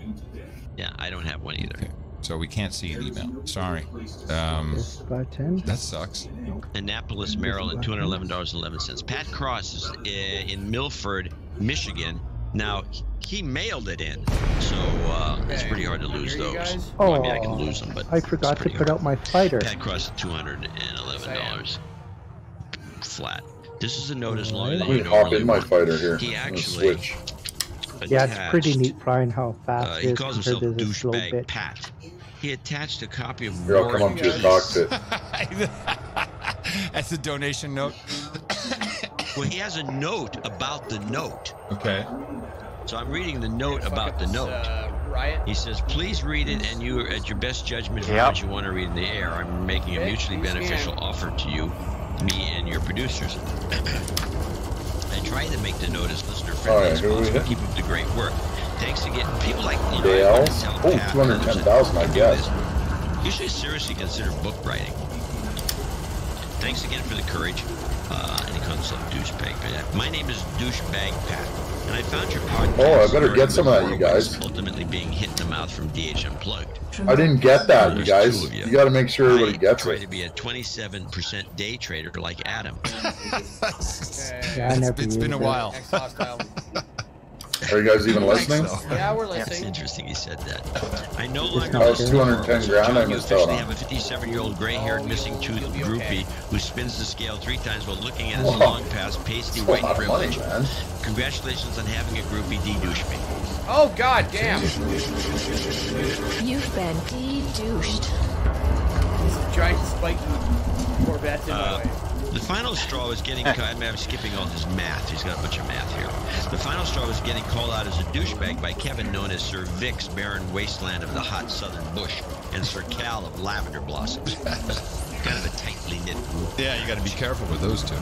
[SPEAKER 2] Yeah, I don't have one either.
[SPEAKER 1] Okay. So we can't see an email. Sorry. That sucks.
[SPEAKER 2] Annapolis, Maryland, $211.11. Pat Cross is in Milford, Michigan. Now, he mailed it in, so it's pretty hard to lose those.
[SPEAKER 7] Oh,
[SPEAKER 2] I mean, I can lose them, but
[SPEAKER 7] I forgot to put out my fighter.
[SPEAKER 2] Pat Cross, $211 flat. This is a note as long as you know.
[SPEAKER 3] Hop in my fighter here.
[SPEAKER 2] He actually
[SPEAKER 3] switch.
[SPEAKER 7] Yeah, it's pretty neat flying how fast it is.
[SPEAKER 2] He calls himself Douchebag
[SPEAKER 7] bit.
[SPEAKER 2] Pat. He attached a copy of.
[SPEAKER 3] Here, I'll come up to your cockpit.
[SPEAKER 1] That's a donation note.
[SPEAKER 2] Well, he has a note about the note.
[SPEAKER 1] Okay.
[SPEAKER 2] So I'm reading the note about the note. He says, please read it, and you, at your best judgment, for what you want to read in the air, I'm making a mutually beneficial offer to you, me and your producers. I try to make the note as listener-friendly as possible. Keep up the great work. Thanks again. People like you know,
[SPEAKER 3] oh, 210,000, I guess.
[SPEAKER 2] You should seriously consider book writing. Thanks again for the courage. And he calls himself Douchebag Pat. My name is Douchebag Pat, and I found your podcast.
[SPEAKER 3] Oh, I better get some of that, you guys.
[SPEAKER 2] Ultimately being hit in the mouth from DH Unplugged.
[SPEAKER 3] I didn't get that, you guys. You got to make sure everybody gets
[SPEAKER 2] it. I try
[SPEAKER 3] it.
[SPEAKER 2] to be a 27% day trader like Adam.
[SPEAKER 1] It's been a while.
[SPEAKER 3] Are you guys even listening?
[SPEAKER 4] Yeah, we're listening.
[SPEAKER 2] It's interesting he said that. I no longer
[SPEAKER 3] that was 210 grand I missed out on.
[SPEAKER 2] I have a 57-year-old gray-haired missing tooth groupie who spins the scale 3 times while looking at his long past pasty white privilege. Congratulations on having a groupie de-douchebag.
[SPEAKER 4] Oh, god damn!
[SPEAKER 9] You've been de-douched.
[SPEAKER 4] Giant spiky Corvette in my way.
[SPEAKER 2] The final straw was getting. I'm skipping all his math. He's got a bunch of math here. The final straw was getting called out as a douchebag by Kevin, known as Sir Vic's barren wasteland of the hot southern bush, and Sir Cal of lavender blossoms. Kind of a tightly knit group.
[SPEAKER 1] Yeah, you got to be careful with those two.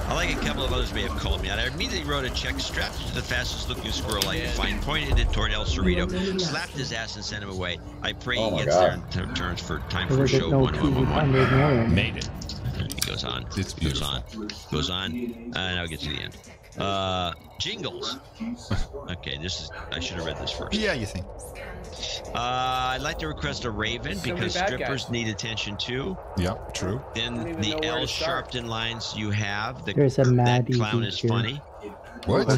[SPEAKER 2] I like a couple of others may have called me out. I immediately wrote a check, strapped it to the fastest looking squirrel I could find, pointed it toward El Cerrito, slapped his ass and sent him away. I pray he gets there in terms for time for show 1111.
[SPEAKER 1] Made it.
[SPEAKER 2] He goes on, goes on, and I'll get to the end. Jingles. Okay, I should have read this first.
[SPEAKER 1] Yeah, you think?
[SPEAKER 2] I'd like to request a raven because strippers need attention too.
[SPEAKER 1] Yep, true.
[SPEAKER 2] Then the L Sharpton lines you have.
[SPEAKER 7] There's a
[SPEAKER 2] that clown is funny.
[SPEAKER 1] What?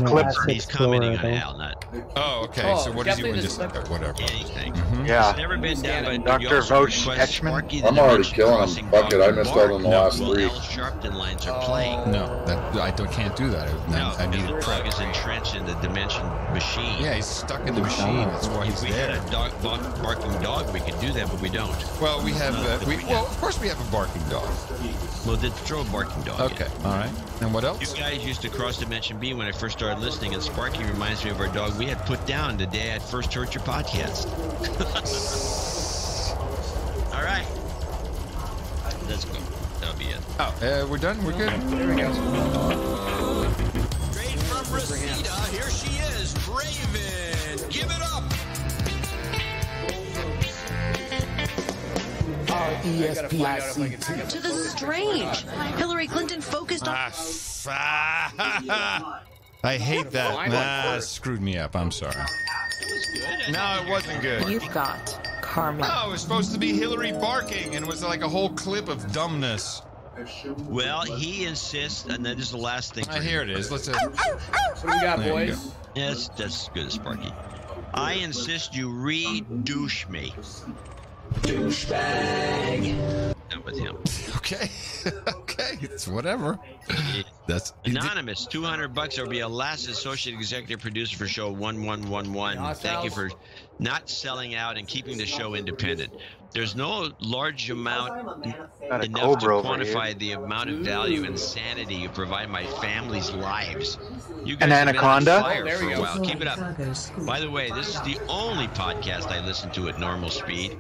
[SPEAKER 2] He's commenting on Al, not.
[SPEAKER 1] Oh, okay. So what does he want to say? Whatever.
[SPEAKER 2] Anything.
[SPEAKER 8] Yeah.
[SPEAKER 2] It's never been done, but
[SPEAKER 8] Dr. Vosch Etchman.
[SPEAKER 3] I'm already killing him. Fuck it, I missed out on the last three.
[SPEAKER 2] Al Sharpton lines are playing.
[SPEAKER 1] No, I can't do that. I need
[SPEAKER 2] the
[SPEAKER 1] a
[SPEAKER 2] dog is entrenched in the dimension machine.
[SPEAKER 1] Yeah, he's stuck in the machine. That's why he's there.
[SPEAKER 2] If we had a barking dog, we could do that, but we don't.
[SPEAKER 1] Well, we have. Well, of course we have a barking dog.
[SPEAKER 2] Well, throw a barking dog.
[SPEAKER 1] Okay, all right. And what else?
[SPEAKER 2] You guys used to cross Dimension B when I first started listening, and Sparky reminds me of our dog we had put down the day I first heard your podcast. All right. Let's go. That'll be it.
[SPEAKER 1] Oh, we're done? We're good?
[SPEAKER 4] There we go.
[SPEAKER 2] Straight from Reseda, here she is, Raven. Give it up.
[SPEAKER 9] To the strange. Hillary Clinton focused on.
[SPEAKER 1] I hate that. Nah, it screwed me up. I'm sorry. No, it wasn't good.
[SPEAKER 5] You've got karma.
[SPEAKER 1] No, it was supposed to be Hillary barking, and it was like a whole clip of dumbness.
[SPEAKER 2] Well, he insists, and that is the last thing.
[SPEAKER 1] Here it is. Let's.
[SPEAKER 4] What do we got, boys?
[SPEAKER 2] Yes, that's good, Sparky. I insist you re-douche me. Douchebag. Not with him.
[SPEAKER 1] Okay. Okay. It's whatever. That's
[SPEAKER 2] anonymous. $200. There'll be a last associate executive producer for show 1111. Thank you for not selling out and keeping the show independent. There's no large amount enough to quantify the amount of value and sanity you provide my family's lives. You guys
[SPEAKER 8] An anaconda?
[SPEAKER 2] There we go. Keep it up. By the way, this is the only podcast I listen to at normal speed.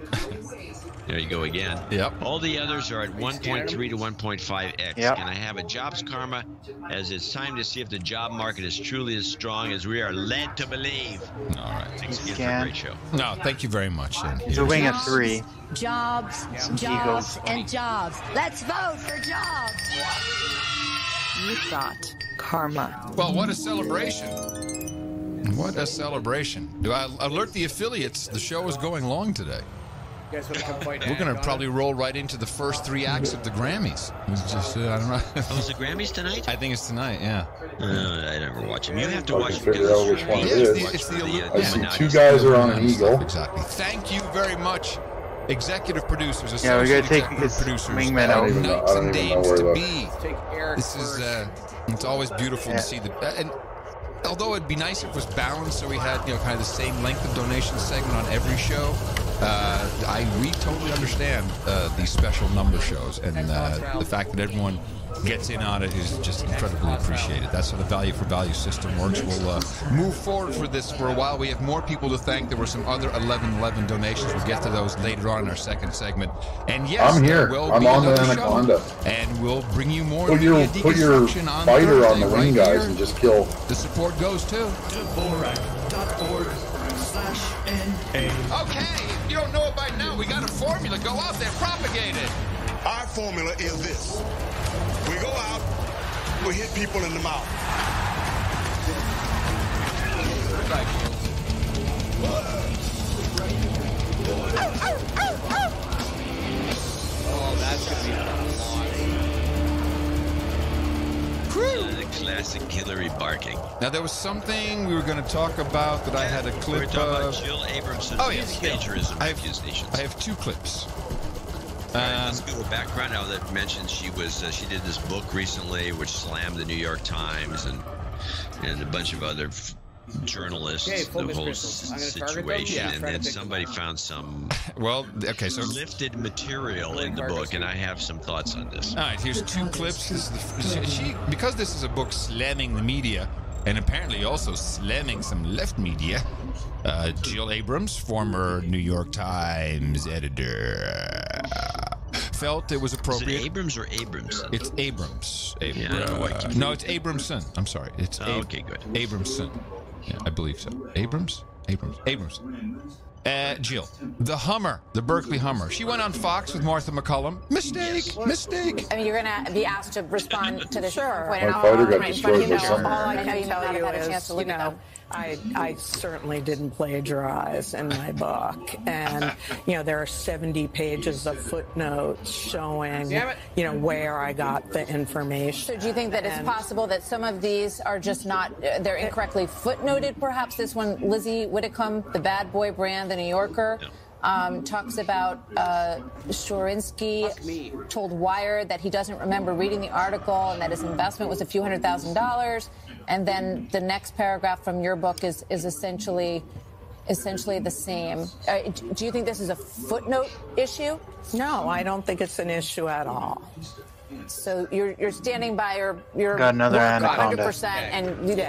[SPEAKER 2] There you go again.
[SPEAKER 1] Yep.
[SPEAKER 2] All the others are at 1.3 to 1.5x.
[SPEAKER 8] Yep.
[SPEAKER 2] And I have a jobs karma as it's time to see if the job market is truly as strong as we are led to believe.
[SPEAKER 1] All right.
[SPEAKER 2] Thanks again for a great show.
[SPEAKER 1] No, thank you very much.
[SPEAKER 8] He's a wing of 3.
[SPEAKER 9] Jobs, jobs, and jobs. Let's vote for jobs.
[SPEAKER 5] You've got karma.
[SPEAKER 1] Well, what a celebration. What a celebration. Do I alert the affiliates? The show is going long today.
[SPEAKER 4] You guys want to come fight
[SPEAKER 1] We're going to probably roll right into the first 3 acts of the Grammys. It's just, I don't know.
[SPEAKER 2] Oh, is the Grammys tonight?
[SPEAKER 1] I think it's tonight, yeah.
[SPEAKER 2] I never watch them. You have to watch them.
[SPEAKER 3] Figure out which one it is.
[SPEAKER 1] It's the
[SPEAKER 3] I see 2 guys are on an eagle.
[SPEAKER 1] Exactly. Thank you very much, executive producers.
[SPEAKER 8] Yeah, we got to take
[SPEAKER 1] his
[SPEAKER 8] producers. Wingman out.
[SPEAKER 1] Nights and days to be.
[SPEAKER 4] Take Eric
[SPEAKER 1] This is, it's always beautiful to see the. And although it'd be nice if it was balanced, so we had, kind of the same length of donation segment on every show. We totally understand these special number shows, and the fact that everyone gets in on it is just incredibly appreciated. That's how the value for value system works. We'll move forward for this for a while. We have more people to thank. There were some other 1111 donations. We'll get to those later on in our second segment. And yes,
[SPEAKER 3] I'm here. I'm on the anaconda.
[SPEAKER 1] And we'll bring you more
[SPEAKER 3] put your fighter on the wing, guys, and just kill.
[SPEAKER 1] The support goes to Dvorak.org/NA. Okay, if you don't know it by now, we got a formula. Go out there, propagate it.
[SPEAKER 6] Our formula is this. We go out, we hit people in the mouth.
[SPEAKER 4] Oh, that's going to be fun.
[SPEAKER 2] The classic Hillary barking.
[SPEAKER 1] Now, there was something we were going to talk about that I had a clip
[SPEAKER 2] we were talking
[SPEAKER 1] of.
[SPEAKER 2] about Jill Abramson's plagiarism accusations.
[SPEAKER 1] I have 2 clips.
[SPEAKER 2] Let's go to background. Now that mentioned she did this book recently, which slammed the New York Times and a bunch of other journalists. The whole situation, and then somebody found some lifted material in the book, and I have some thoughts on this.
[SPEAKER 1] All right, here's 2 clips. Because this is a book slamming the media, and apparently also slamming some left media. Jill Abrams, former New York Times editor, felt it was appropriate.
[SPEAKER 2] Is it Abrams or Abramson?
[SPEAKER 1] It's Abrams. No, it's Abramson. I'm sorry. It's
[SPEAKER 2] okay, good.
[SPEAKER 1] Abramson. Yeah, I believe so. Abrams. Jill, the Hummer, the Berkeley Hummer. She went on Fox with Martha McCullum. Mistake.
[SPEAKER 10] I mean, you're going to be asked to respond to this.
[SPEAKER 3] My fighter got destroyed by something.
[SPEAKER 10] All I can tell you is,
[SPEAKER 5] I certainly didn't plagiarize in my book. And, there are 70 pages of footnotes showing, where I got the information.
[SPEAKER 10] So do you think that it's possible that some of these are just not, they're incorrectly footnoted, perhaps? This one, Lizzie Whitcomb, the bad boy brand, the New Yorker, talks about Shorinsky told Wired that he doesn't remember reading the article and that his investment was a few $100,000. And then the next paragraph from your book is essentially the same. Do you think this is a footnote issue?
[SPEAKER 5] No, I don't think it's an issue at all.
[SPEAKER 10] So you're standing by your
[SPEAKER 8] got another anaconda.
[SPEAKER 10] 100%, and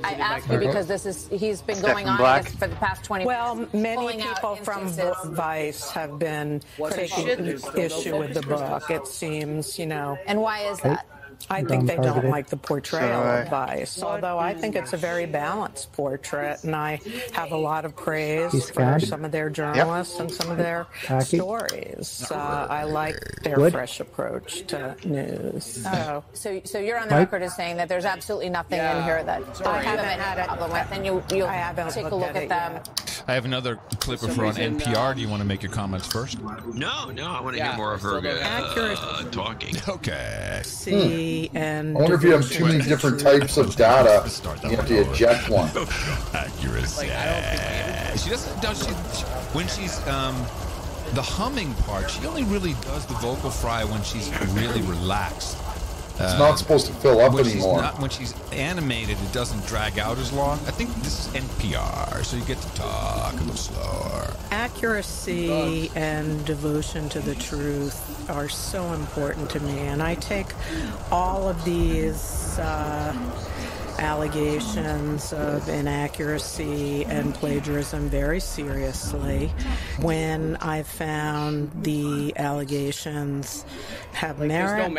[SPEAKER 10] I ask you because he's been going on for the past 20 minutes.
[SPEAKER 5] Well, many people from Vice have been taking issue with the book. It seems,
[SPEAKER 10] And why is that?
[SPEAKER 5] I think they don't like the portrayal of Vice, although I think it's a very balanced portrait, and I have a lot of praise for some of their journalists and some of their stories. I like their fresh approach to news.
[SPEAKER 10] So you're on the record as saying that there's absolutely nothing in here that I haven't had a problem with, and you'll take a look at them.
[SPEAKER 1] I have another clip of her on NPR. Do you want to make your comments first?
[SPEAKER 2] No, I want to hear more of her talking.
[SPEAKER 1] Okay.
[SPEAKER 5] And
[SPEAKER 3] I wonder if you have too many different types of data, you have to eject one.
[SPEAKER 1] Accuracy. She doesn't. When she's the humming part, she only really does the vocal fry when she's really relaxed.
[SPEAKER 3] It's not supposed to fill up anymore.
[SPEAKER 1] When she's animated, it doesn't drag out as long. I think this is NPR, so you get to talk a little slower.
[SPEAKER 5] Accuracy and devotion to the truth are so important to me, and I take all of these allegations of inaccuracy and plagiarism very seriously. When I found the allegations have merit,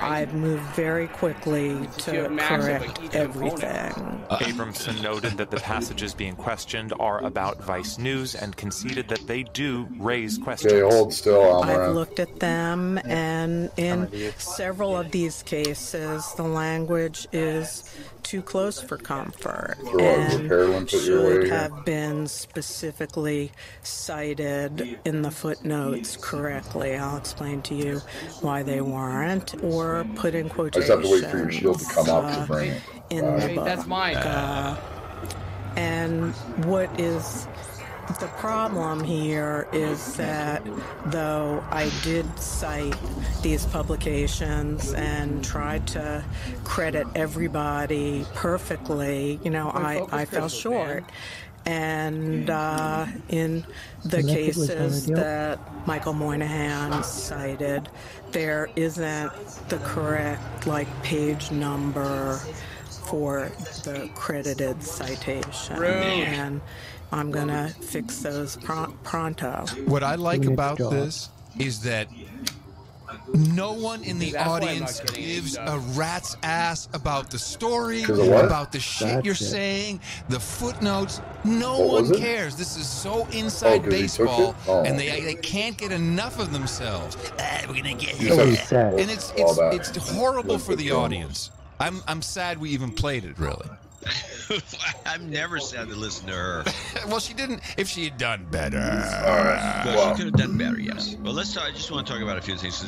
[SPEAKER 5] I've moved very quickly to correct everything.
[SPEAKER 11] Abramson noted that the passages being questioned are about Vice News and conceded that they do raise questions.
[SPEAKER 3] Okay, hold still.
[SPEAKER 5] I've looked at them, and in several of these cases, the language is too close for comfort and should have been specifically cited in the footnotes correctly. I'll explain to you why they weren't, or put in quotations.
[SPEAKER 3] I just have to wait for your shield to come up to bring it.
[SPEAKER 5] In the book.
[SPEAKER 4] That's mine.
[SPEAKER 5] And what is the problem here is that though I did cite these publications and tried to credit everybody perfectly, I fell short. And in the cases that Michael Moynihan cited, there isn't the correct page number for the credited citation. And I'm going to fix those pronto.
[SPEAKER 1] What I like about this is that no one in the audience gives a rat's ass about the story, about the shit you're saying, the footnotes. No one cares. This is so inside baseball, and they can't get enough of themselves. We're gonna get it. And it's horrible for the audience. I'm sad we even played it, really.
[SPEAKER 2] I'm never sad to listen to her.
[SPEAKER 1] Well, she didn't. If she had done better.
[SPEAKER 2] Well, she could have done better, yes. Well, I just want to talk about a few things.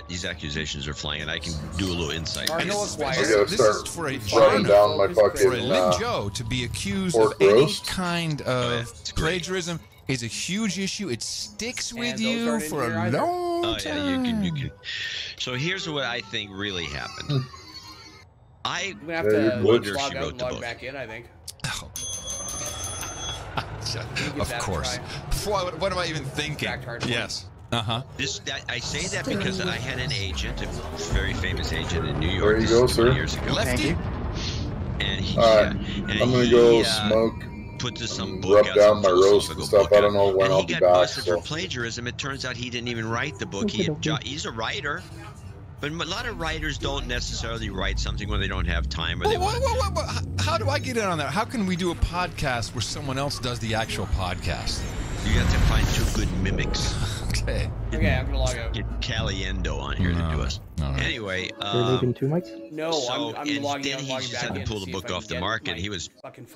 [SPEAKER 2] These accusations are flying, and I can do a little insight.
[SPEAKER 1] This is for a Lin Joe to be accused of any kind of plagiarism is a huge issue. It sticks with you for a long time.
[SPEAKER 2] Yeah, you can. So here's what I think really happened. I
[SPEAKER 4] have to
[SPEAKER 2] wonder if she wrote the book.
[SPEAKER 4] Back in, I think.
[SPEAKER 1] Of course. What am I even thinking? Yes. I
[SPEAKER 2] say that because I had an agent, a very famous agent in New York.
[SPEAKER 3] There you go, sir.
[SPEAKER 2] Years ago.
[SPEAKER 1] Lefty.
[SPEAKER 2] And he.
[SPEAKER 3] I'm gonna go smoke.
[SPEAKER 2] Put some book
[SPEAKER 3] out, down my roast and stuff. I don't know when I'll be back.
[SPEAKER 2] He got busted for plagiarism. It turns out he didn't even write the book. He's a writer. But a lot of writers don't necessarily write something when they don't have time or they want to.
[SPEAKER 1] How do I get in on that? How can we do a podcast where someone else does the actual podcast?
[SPEAKER 2] You have to find two good mimics.
[SPEAKER 1] Okay.
[SPEAKER 4] Okay, I'm going to log out.
[SPEAKER 2] Get Caliendo on here to do us. Anyway,
[SPEAKER 7] you're leaving too, Mike?
[SPEAKER 4] No,
[SPEAKER 2] so,
[SPEAKER 4] I'm logging.
[SPEAKER 2] Then he just had to pull the book off the market. He was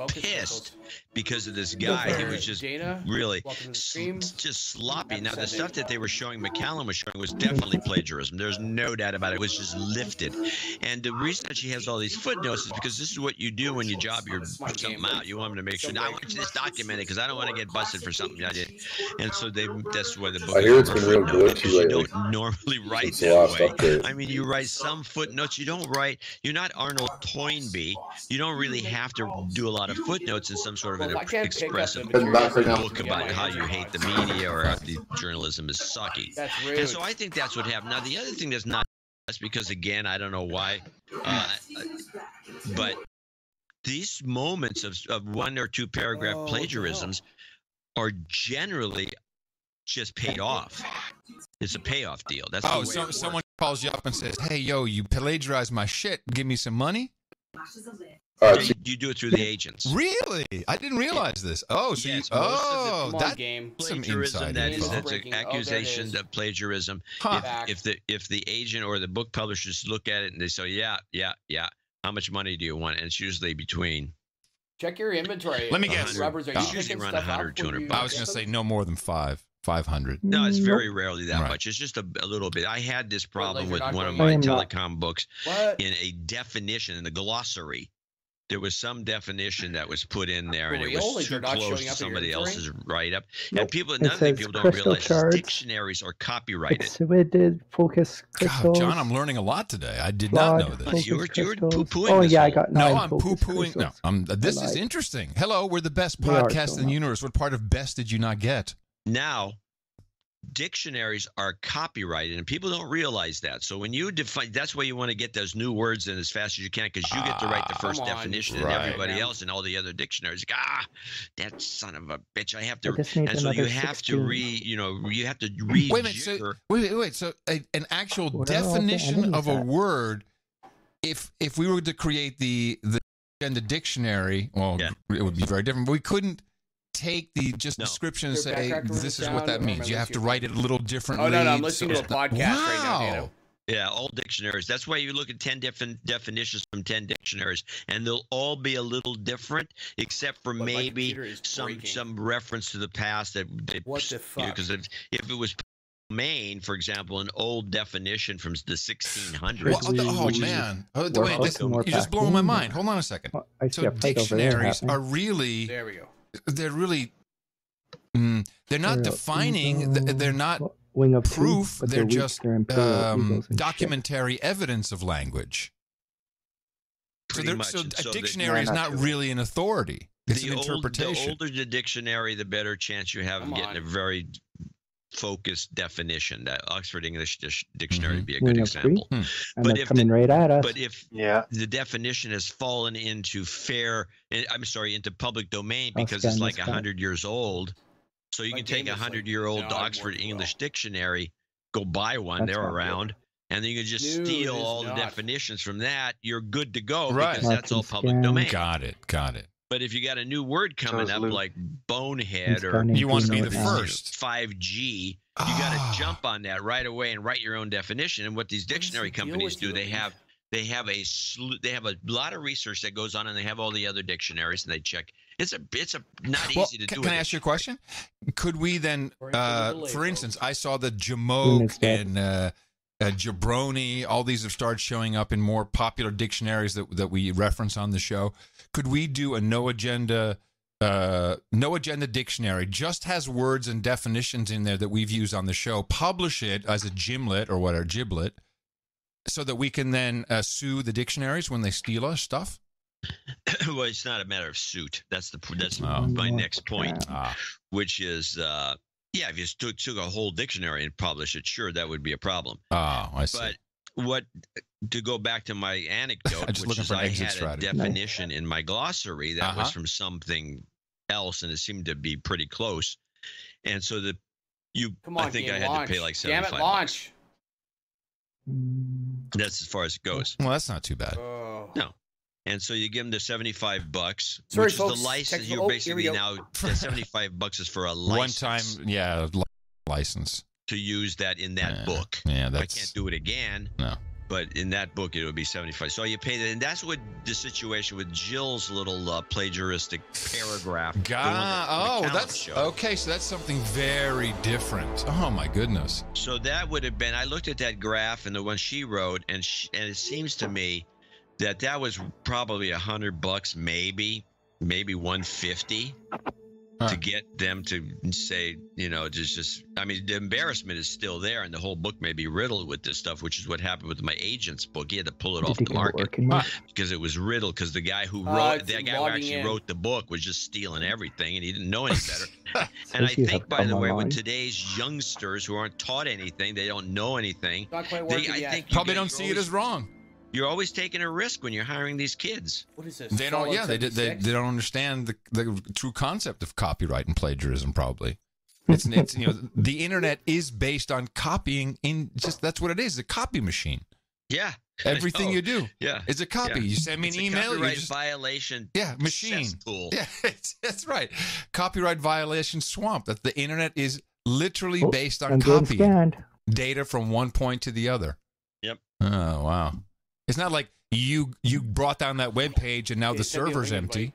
[SPEAKER 2] pissed because of this guy. He was just really just sloppy. Now, the stuff that they were showing, McCallum was showing, was definitely plagiarism. There's no doubt about it. It was just lifted. And the reason that she has all these footnotes is because this is what you do when you job your something out. You want them to make sure, I want this documented because I don't want to get busted for something I did. And so that's why the book.
[SPEAKER 3] I hear it's been real glitchy lately.
[SPEAKER 2] You don't normally write that way. I mean, you write some footnotes. You don't write. You're not Arnold Toynbee. You don't really have to do a lot of footnotes in some sort of an expressive book about how you hate the media or how the journalism is sucky. And so I think that's what happened. Now, the other thing that's not, that's because, again, I don't know why, but these moments of one or two paragraph plagiarisms are generally just paid off. It's a payoff deal. That's
[SPEAKER 1] so someone calls you up and says, "Hey, yo, you plagiarized my shit. Give me some money."
[SPEAKER 2] You do it through the agents.
[SPEAKER 1] Really? I didn't realize this. Oh, so
[SPEAKER 2] yes,
[SPEAKER 1] that's
[SPEAKER 2] some plagiarism. That's an accusation of plagiarism. If the agent or the book publishers look at it and they say, yeah, how much money do you want? And it's usually between.
[SPEAKER 4] Check your inventory.
[SPEAKER 1] Let me guess.
[SPEAKER 2] It's usually around 100 or 200 bucks.
[SPEAKER 1] I was going to say no more than 500.
[SPEAKER 2] No, it's very rarely that much. It's just a little bit. I had this problem with one of my telecom books in a definition in the glossary. There was some definition that was put in there, and it was too close to somebody else's write-up. And another thing people don't realize is dictionaries are copyrighted.
[SPEAKER 7] Exhibited focus crystals.
[SPEAKER 1] God, John, I'm learning a lot today. I did not know this.
[SPEAKER 2] You were poo-pooing.
[SPEAKER 7] Oh, yeah, I got 9
[SPEAKER 1] No, I'm poo-pooing. No, this is interesting. Hello, we're the best podcast in the universe. What part of best did you not get?
[SPEAKER 2] Now, dictionaries are copyrighted, and people don't realize that. So when you define, that's why you want to get those new words in as fast as you can, because you get to write the first definition, and everybody else and all the other dictionaries, that son of a bitch, I have to. And so you have to you have to read.
[SPEAKER 1] Wait a minute. Wait. So an actual definition of a word, if we were to create the dictionary, well, it would be very different. But we couldn't take the description and say, hey, this is what that means. You have to write it a little differently.
[SPEAKER 4] Oh, no, I'm listening to a podcast right now, Dana.
[SPEAKER 2] Yeah, all dictionaries. That's why you look at 10 different definitions from 10 dictionaries, and they'll all be a little different, except for maybe some reference to the past. That
[SPEAKER 4] what the fuck?
[SPEAKER 2] Because if it was Maine, for example, an old definition from the 1600s.
[SPEAKER 1] Man. You're just blowing my mind. Hold on a second. So dictionaries are really...
[SPEAKER 4] There we go.
[SPEAKER 1] They're really, they're not defining, they're not proof, they're just documentary evidence of language. So a dictionary is not really an authority. It's an interpretation.
[SPEAKER 2] The older the dictionary, the better chance you have of getting a very focused definition. That Oxford English Dictionary would be a good example.
[SPEAKER 7] But if
[SPEAKER 2] the definition has fallen into into public domain because it's like 100 years old, so you can take a 100-year-old Oxford English Dictionary, go buy one, they're around, and then you can just steal all the definitions from that. You're good to go because that's all public domain.
[SPEAKER 1] Got it.
[SPEAKER 2] But if you got a new word coming up like bonehead or
[SPEAKER 1] you want to be the first
[SPEAKER 2] 5G, you got to jump on that right away and write your own definition. And what these dictionary companies do, they have a lot of research that goes on, and they have all the other dictionaries, and they check. It's not easy to do.
[SPEAKER 1] Can I ask you a question? Could we then, for instance, I saw the Jamoke and Jabroni, all these have started showing up in more popular dictionaries that we reference on the show. Could we do a no agenda dictionary, just has words and definitions in there that we've used on the show, publish it as a gimlet or whatever, giblet, so that we can then sue the dictionaries when they steal our stuff?
[SPEAKER 2] Well, it's not a matter of suit. That's my next point, which is if you took a whole dictionary and published it, sure, that would be a problem.
[SPEAKER 1] Oh, I see.
[SPEAKER 2] But to go back to my anecdote, which is I had a definition in my glossary that was from something else, and it seemed to be pretty close. And so I think I had to pay like $75.
[SPEAKER 4] Damn it, launch.
[SPEAKER 2] That's as far as it goes.
[SPEAKER 1] Well, that's not too bad.
[SPEAKER 2] No. And so you give them the $75,
[SPEAKER 4] Sorry,
[SPEAKER 2] which
[SPEAKER 4] folks,
[SPEAKER 2] is the license. You're basically now $75 is for a license.
[SPEAKER 1] One time, license
[SPEAKER 2] to use that in that book.
[SPEAKER 1] Yeah,
[SPEAKER 2] I can't do it again.
[SPEAKER 1] No.
[SPEAKER 2] But in that book, it would be 75. So you pay that, and that's what the situation with Jill's little plagiaristic paragraph.
[SPEAKER 1] That's okay. So that's something very different. Oh my goodness.
[SPEAKER 2] So that would have been. I looked at that graph and the one she wrote, and it seems to me that was probably $100, maybe 150. To get them to say, just I mean, the embarrassment is still there, and the whole book may be riddled with this stuff, which is what happened with my agent's book. He had to pull it off the market because it was riddled. Because the guy who wrote, who actually wrote the book, was just stealing everything, and he didn't know any better. And I think, by the way, with today's youngsters who aren't taught anything, they don't know anything.
[SPEAKER 4] Not quite working yet.
[SPEAKER 1] I think probably don't see it as wrong.
[SPEAKER 2] You're always taking a risk when you're hiring these kids.
[SPEAKER 4] What is this?
[SPEAKER 1] They don't. Yeah, they don't understand the true concept of copyright and plagiarism. Probably, it's the internet is based on copying. That's what it is. A copy machine.
[SPEAKER 2] Yeah.
[SPEAKER 1] Everything you do.
[SPEAKER 2] Yeah.
[SPEAKER 1] It's a copy.
[SPEAKER 2] Yeah.
[SPEAKER 1] You send me an email.
[SPEAKER 2] Copyright violation.
[SPEAKER 1] Yeah, machine.
[SPEAKER 2] Tool.
[SPEAKER 1] Yeah, that's right. Copyright violation swamp. That the internet is literally based on copying data from one point to the other.
[SPEAKER 2] Yep.
[SPEAKER 1] Oh wow. It's not like you brought down that web page and now the server's empty.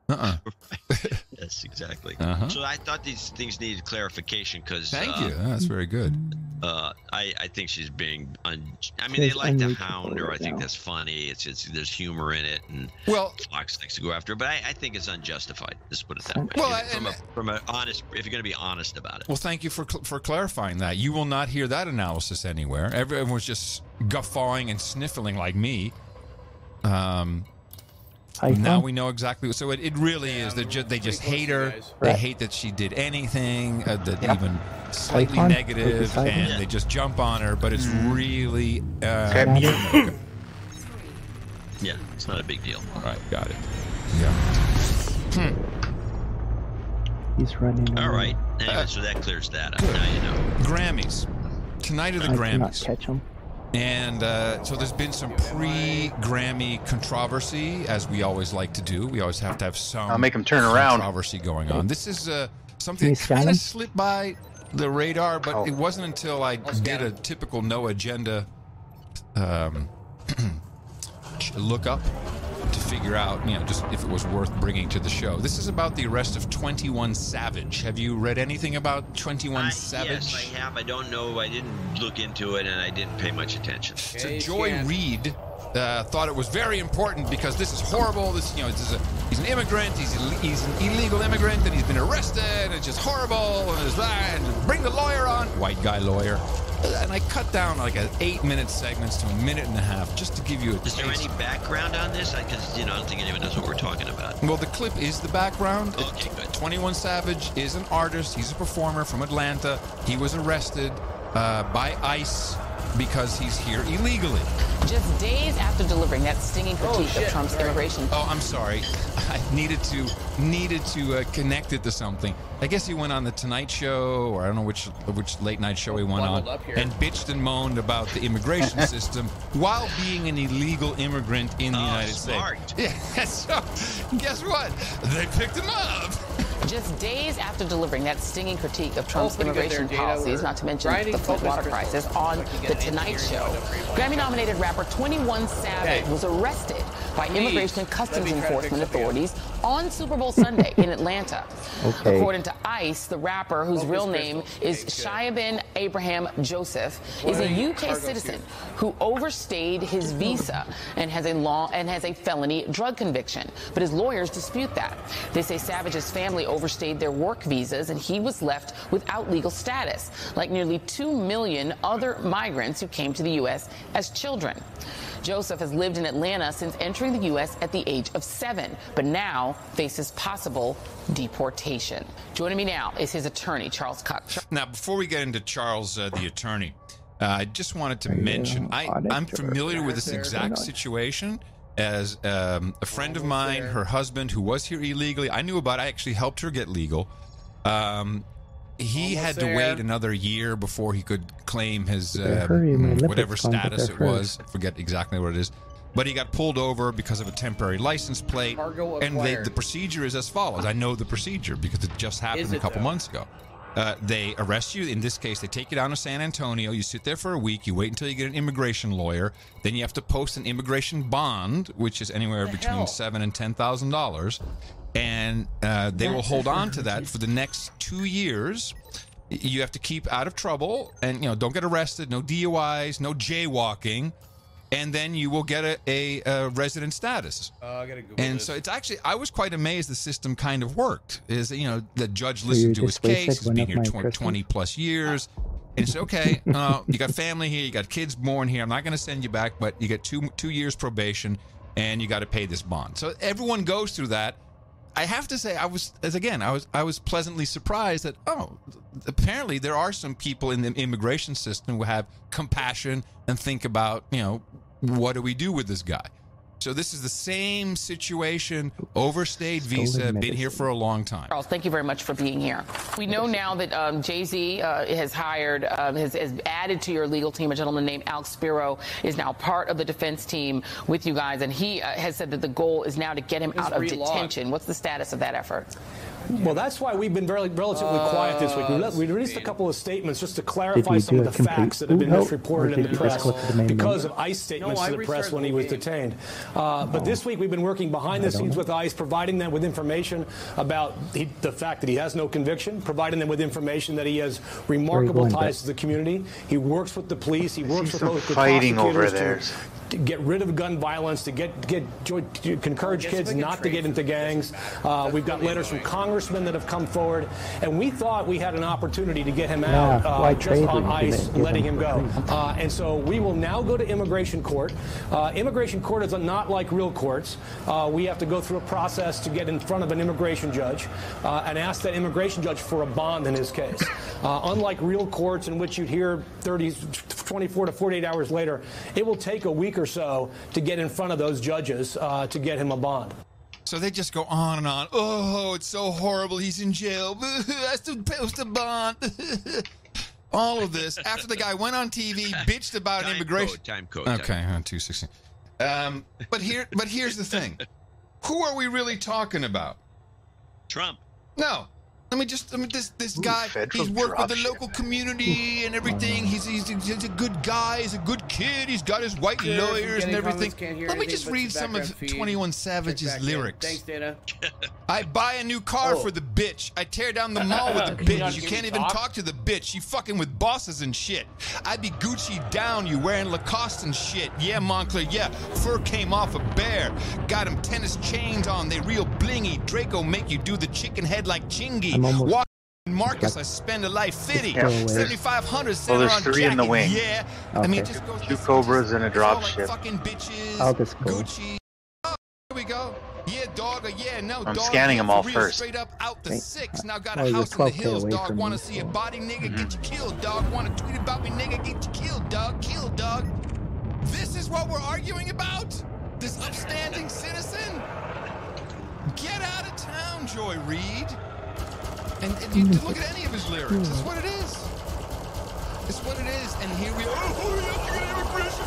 [SPEAKER 2] Yes, exactly. So I thought these things needed clarification because.
[SPEAKER 1] Thank you. That's very good.
[SPEAKER 2] I think she's being. I mean, they like to hound her. I think that's funny. It's there's humor in it, and Fox likes to go after her. But I think it's unjustified. Let's put it that way.
[SPEAKER 1] Well,
[SPEAKER 2] from an honest, if you're going to be honest about it.
[SPEAKER 1] Well, thank you for clarifying that. You will not hear that analysis anywhere. Everyone was just guffawing and sniffling like me. Now we know exactly. So it really is. They just hate her. They hate that she did anything even slightly negative, and they just jump on her. But it's really
[SPEAKER 2] yeah, it's not a big deal.
[SPEAKER 1] All right, got it. Yeah.
[SPEAKER 7] He's running.
[SPEAKER 2] All right. Anyway, so that clears that up. Now you know.
[SPEAKER 1] Grammys. Tonight are the Grammys.
[SPEAKER 7] Cannot catch them.
[SPEAKER 1] And so there's been some pre-Grammy controversy, as we always like to do. We always have to have some
[SPEAKER 8] I'll make them turn around.
[SPEAKER 1] Controversy going on. This is something that kind of slipped by the radar, but it wasn't until I did a typical no agenda look up to figure out, just if it was worth bringing to the show. This is about the arrest of 21 Savage. Have you read anything about 21 Savage?
[SPEAKER 2] Yes, I have. I don't know. I didn't look into it, and I didn't pay much attention.
[SPEAKER 1] So Joy Reid thought it was very important because this is horrible. He's an immigrant. He's an illegal immigrant, and he's been arrested. And it's just horrible. And there's that. And bring the lawyer on. White guy lawyer. And I cut down like 8-minute segments to a minute and a half just to give you a taste.
[SPEAKER 2] Is there any background on this? Because I don't think anyone knows what we're talking about.
[SPEAKER 1] Well, the clip is the background.
[SPEAKER 2] Okay, good.
[SPEAKER 1] 21 Savage is an artist. He's a performer from Atlanta. He was arrested by ICE because he's here illegally.
[SPEAKER 12] Just days after delivering that stinging critique of Trump's immigration.
[SPEAKER 1] Oh, I'm sorry. I needed to connect it to something. I guess he went on the Tonight Show, or I don't know which late night show he went on, and bitched and moaned about the immigration system while being an illegal immigrant in the United States. Yeah. So guess what? They picked him up.
[SPEAKER 12] Just days after delivering that stinging critique of Trump's immigration policies, not to mention the Flint water crisis, on The Tonight Show, Grammy-nominated rapper 21 Savage was arrested by Immigration and Customs Enforcement authorities on Super Bowl Sunday in Atlanta. According to ICE, the rapper, whose real name is Shiabin Abraham Joseph, is a UK citizen who overstayed his visa and has a felony drug conviction. But his lawyers dispute that. They say Savage's family overstayed their work visas and he was left without legal status, like nearly 2 million other migrants who came to the U.S. as children. Joseph has lived in Atlanta since entering the U.S. at the age of 7, but now faces possible deportation. Joining me now is his attorney, Charles Cox.
[SPEAKER 1] Now, before we get into Charles, the attorney, I just wanted to mention, I'm familiar with this exact situation as a friend of mine, her husband, who was here illegally. I knew about it. I actually helped her get legal. He had to wait another year before he could claim his whatever status it was. I forget exactly what it is. But he got pulled over because of a temporary license plate. And the procedure is as follows. I know the procedure because it just happened a couple months ago. They arrest you. In this case, they take you down to San Antonio. You sit there for a week. You wait until you get an immigration lawyer. Then you have to post an immigration bond, which is anywhere between $7,000 and $10,000. And they will hold on to that for the next 2 years. You have to keep out of trouble and, don't get arrested, no DUIs, no jaywalking. And then you will get a resident status.
[SPEAKER 13] I gotta Google
[SPEAKER 1] and
[SPEAKER 13] this.
[SPEAKER 1] so it's actually, I was quite amazed the system kind of worked. Is, the judge listened to his case. He's been here 20 plus years. And he said, okay, you got family here, you got kids born here. I'm not going to send you back, but you get two years probation and you got to pay this bond. So everyone goes through that. I have to say, I was pleasantly surprised that, apparently there are some people in the immigration system who have compassion and think about, what do we do with this guy? So this is the same situation, overstayed visa, been here for a long time.
[SPEAKER 12] Charles, thank you very much for being here. We know now that Jay-Z has hired, has added to your legal team a gentleman named Alex Spiro, is now part of the defense team with you guys, and he has said that the goal is now to get him out of detention. What's the status of that effort?
[SPEAKER 14] Well, that's why we've been relatively quiet this week. We released a couple of statements just to clarify some of the facts that have been misreported in the press because of ICE statements to the press when he was detained. But this week we've been working behind the scenes with ICE, providing them with information about the fact that he has no conviction, providing them with information that he has remarkable ties to the community. He works with the police. He works with local prosecutors to get rid of gun violence, to encourage kids not to get into gangs. We've got letters from congressmen that have come forward, and we thought we had an opportunity to get him out just on ICE, letting him go. And so we will now go to immigration court. Immigration court is not like real courts. We have to go through a process to get in front of an immigration judge and ask that immigration judge for a bond in his case. Unlike real courts in which you'd hear 24 to 48 hours later, it will take a week or so to get in front of those judges to get him a bond.
[SPEAKER 1] So they just go on and on. Oh, it's so horrible. He's in jail. I have to post a bond. All of this after the guy went on TV, bitched about immigration.
[SPEAKER 2] Time code.
[SPEAKER 1] Okay, 216. But here's the thing. Who are we really talking about?
[SPEAKER 2] Trump.
[SPEAKER 1] No. This guy, he's worked with the local community and everything. He's a good guy. He's a good kid. He's got his white lawyers and everything. Let me just read some of 21 Savage's lyrics.
[SPEAKER 13] Thanks, Dana.
[SPEAKER 1] I buy a new car for the bitch. I tear down the mall with the bitch. You can't even talk to the bitch. You fucking with bosses and shit. I be Gucci down. You wearing Lacoste and shit. Yeah, Moncler. Yeah, fur came off a bear. Got him tennis chains on. They real blingy. Draco make you do the chicken head like Chingy. Walk Marcus, I spend a life 50. 7,500 center
[SPEAKER 8] there's
[SPEAKER 1] on
[SPEAKER 8] 3
[SPEAKER 1] jacket.
[SPEAKER 8] in the wing.
[SPEAKER 1] Yeah.
[SPEAKER 8] Okay.
[SPEAKER 1] I mean, just go
[SPEAKER 8] 2 Cobras and a drop ship.
[SPEAKER 1] Fucking bitches.
[SPEAKER 7] Gucci.
[SPEAKER 1] Oh, here we go. Yeah, dog. Yeah, no,
[SPEAKER 8] I'm
[SPEAKER 1] dog.
[SPEAKER 8] scanning them all
[SPEAKER 1] real,
[SPEAKER 8] first.
[SPEAKER 1] Straight up out the 6. Now got a house in the hills, dog. Want to see a body, nigga? Get you killed, dog. Want to tweet about me, nigga? Get you killed, dog. Kill, dog. This is what we're arguing about? This upstanding citizen? Get out of town, Joy Reid. And you look at any of his lyrics. It's what it is. It's what it is. And here we are. Oh, we have to get immigration.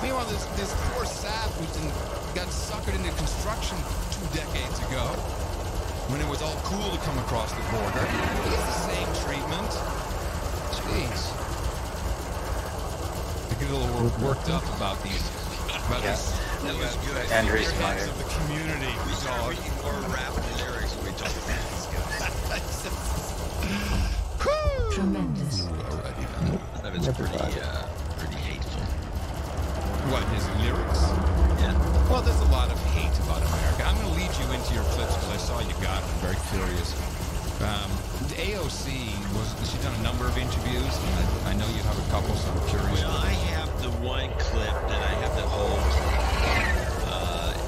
[SPEAKER 1] Meanwhile, this poor sap who got suckered into construction 2 decades ago when it was all cool to come across the border. He gets the same treatment. Jeez. I get a little worked up about these.
[SPEAKER 2] That was good.
[SPEAKER 8] Andrew's fire.
[SPEAKER 1] Of the community.
[SPEAKER 2] We started reading more rap lyrics when we talked about this guy.
[SPEAKER 9] Tremendous.
[SPEAKER 2] That was pretty hateful.
[SPEAKER 1] What, his lyrics?
[SPEAKER 2] Yeah.
[SPEAKER 1] Well, there's a lot of hate about America. I'm going to lead you into your clips because I saw you got it. I'm very curious. The AOC, she's done a number of interviews. I know you have a couple, so I'm curious.
[SPEAKER 2] Well, I have the one clip that I have the whole,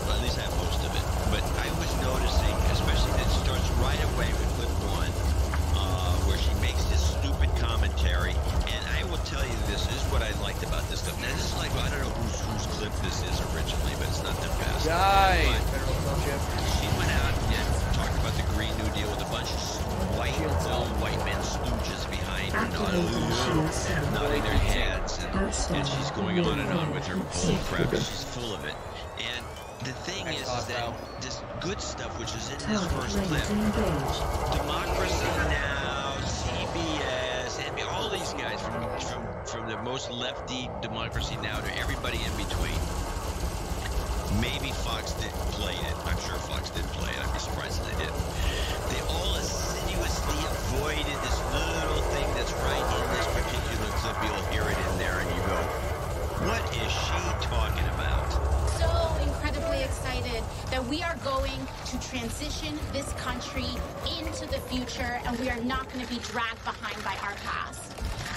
[SPEAKER 2] at least I have most of it. But I was noticing, especially that it starts right away with clip 1, where she makes this stupid commentary. And I will tell you this is what I liked about this stuff. Now, this is like, I don't know whose clip this is originally, but it's not the best. She went out and talked about the Green New Deal with a bunch of white men stooges behind her, nodding their heads, and she's going on and on with her bull crap. She's full of it. And the thing is that this good stuff, which is in this first clip, democracy now, from the most lefty democracy now to everybody in between. Maybe Fox didn't play it. I'm sure Fox did play it. I'd be surprised if they did. They all assiduously avoided this little thing that's right in this particular clip. You'll hear it in there, and you go, "What is she talking about?"
[SPEAKER 13] So incredibly excited that we are going to transition this country into the future, and we are not going to be dragged behind by our past.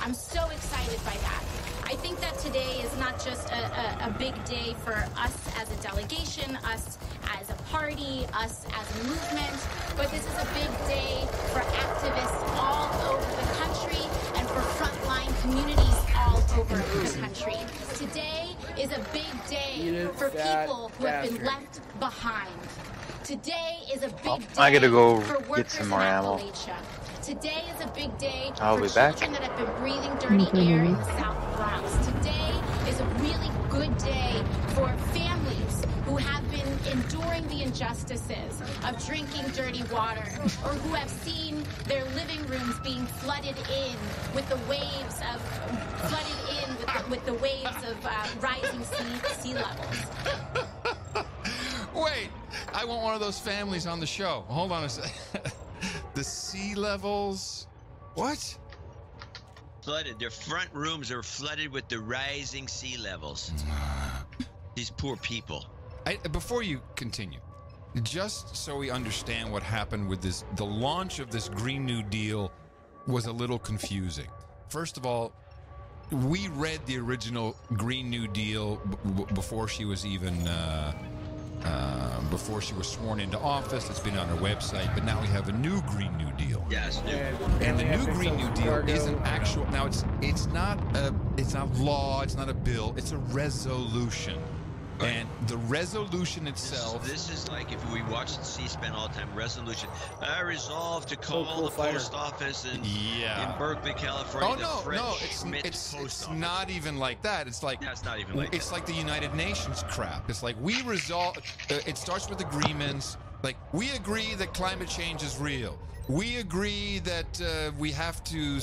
[SPEAKER 13] I'm so excited by that. I think that today is not just a big day for us as a delegation, us as a party, us as a movement, but this is a big day for activists all over the country and for frontline communities all over the country. Today is a big day for people who have been left behind. Today is a big day
[SPEAKER 8] I gotta go
[SPEAKER 13] for
[SPEAKER 8] get
[SPEAKER 13] workers
[SPEAKER 8] some
[SPEAKER 13] in
[SPEAKER 8] more ammo.
[SPEAKER 13] Appalachia. Today is a big day
[SPEAKER 8] I'll
[SPEAKER 13] for
[SPEAKER 8] be back.
[SPEAKER 13] children that have been breathing dirty air in the South Bronx. Today is a really good day for families who have been enduring the injustices of drinking dirty water, or who have seen their living rooms being flooded in with the waves of rising sea levels.
[SPEAKER 1] Wait, I want one of those families on the show. Hold on a second. The sea levels? What?
[SPEAKER 2] Flooded. Their front rooms are flooded with the rising sea levels. These poor people.
[SPEAKER 1] Before you continue, just so we understand what happened with this, the launch of this Green New Deal was a little confusing. First of all, we read the original Green New Deal before she was even before she was sworn into office. It's been on her website, but now we have a new Green New Deal.
[SPEAKER 2] Yes, new.
[SPEAKER 1] And the new Green New Deal is an actual. Now it's not law. It's not a bill. It's a resolution. Right. And the resolution itself.
[SPEAKER 2] This is like if we watch C-SPAN all the time. Resolution. I resolve to call the post office in Berkeley, California.
[SPEAKER 1] Oh no, it's not even like that. It's like
[SPEAKER 2] it's not even like
[SPEAKER 1] it's like the United Nations crap. It's like we resolve. It starts with agreements. Like we agree that climate change is real. We agree that we have to,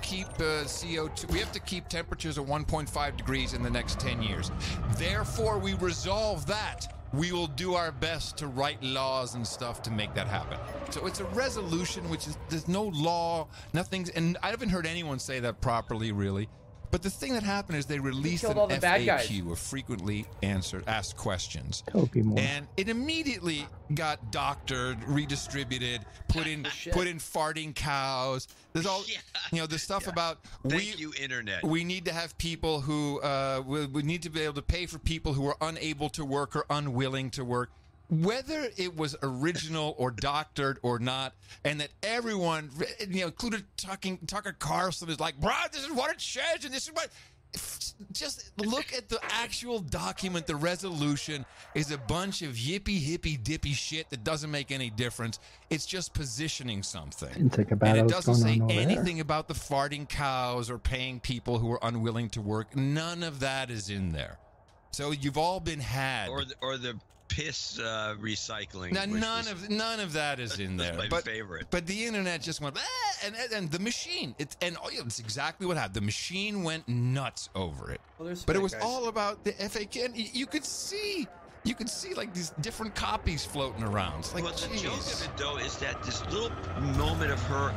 [SPEAKER 1] keep CO2. We have to keep temperatures at 1.5 degrees in the next 10 years. Therefore, we resolve that. We will do our best to write laws and stuff to make that happen. So it's a resolution, which is there's no law, nothing's, and I haven't heard anyone say that properly, really. But the thing that happened is they released an FAQ, of frequently asked questions, and it immediately got doctored, redistributed, put in farting cows. There's all the stuff about
[SPEAKER 2] internet.
[SPEAKER 1] We need to have people who we need to be able to pay for people who are unable to work or unwilling to work. Whether it was original or doctored or not, and that everyone, included Tucker Carlson, is like, "Bro, this is what it says, and this is what." Just look at the actual document. The resolution is a bunch of hippy dippy shit that doesn't make any difference. It's just positioning something, and it doesn't say anything about the farting cows or paying people who are unwilling to work. None of that is in there. So you've all been had,
[SPEAKER 2] or the piss recycling.
[SPEAKER 1] Now, none of that is in there.
[SPEAKER 2] My favorite.
[SPEAKER 1] But the internet just went, and the machine. It's exactly what happened. The machine went nuts over it. Well, but it was all about the FAQ. And you could see like these different copies floating around. It's like,
[SPEAKER 2] well, the joke of it though is that this little moment of her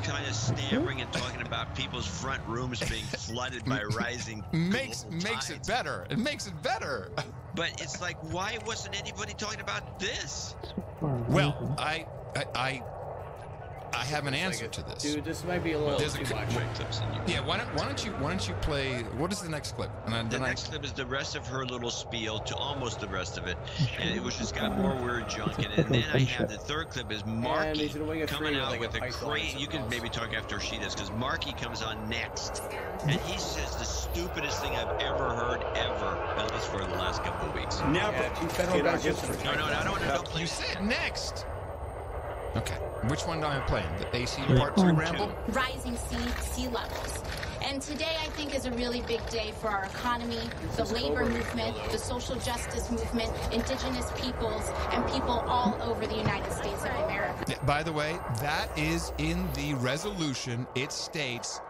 [SPEAKER 2] kind of stammering and talking about people's front rooms being flooded by rising
[SPEAKER 1] makes it better. It makes it better.
[SPEAKER 2] But it's like, why wasn't anybody talking about this?
[SPEAKER 1] Well, I have an answer to this.
[SPEAKER 4] Dude, this might be a little too much.
[SPEAKER 1] Yeah, why don't you play? What is the next clip?
[SPEAKER 2] The next clip is the rest of her little spiel, to almost the rest of it, and it was just got more weird junk in it. And then I have the third clip is Marky coming out with a crazy. You can maybe talk after she does, because Marky comes on next, and he says the stupidest thing I've ever heard ever, at least for the last couple of weeks.
[SPEAKER 4] Never.
[SPEAKER 2] No, I don't want to play.
[SPEAKER 1] You said next. Okay, which one am I playing? The AC Part 2 ramble?
[SPEAKER 13] Rising sea levels. And today, I think, is a really big day for our economy, the labor movement, the social justice movement, indigenous peoples, and people all over the United States of America.
[SPEAKER 1] Yeah, by the way, that is in the resolution. It states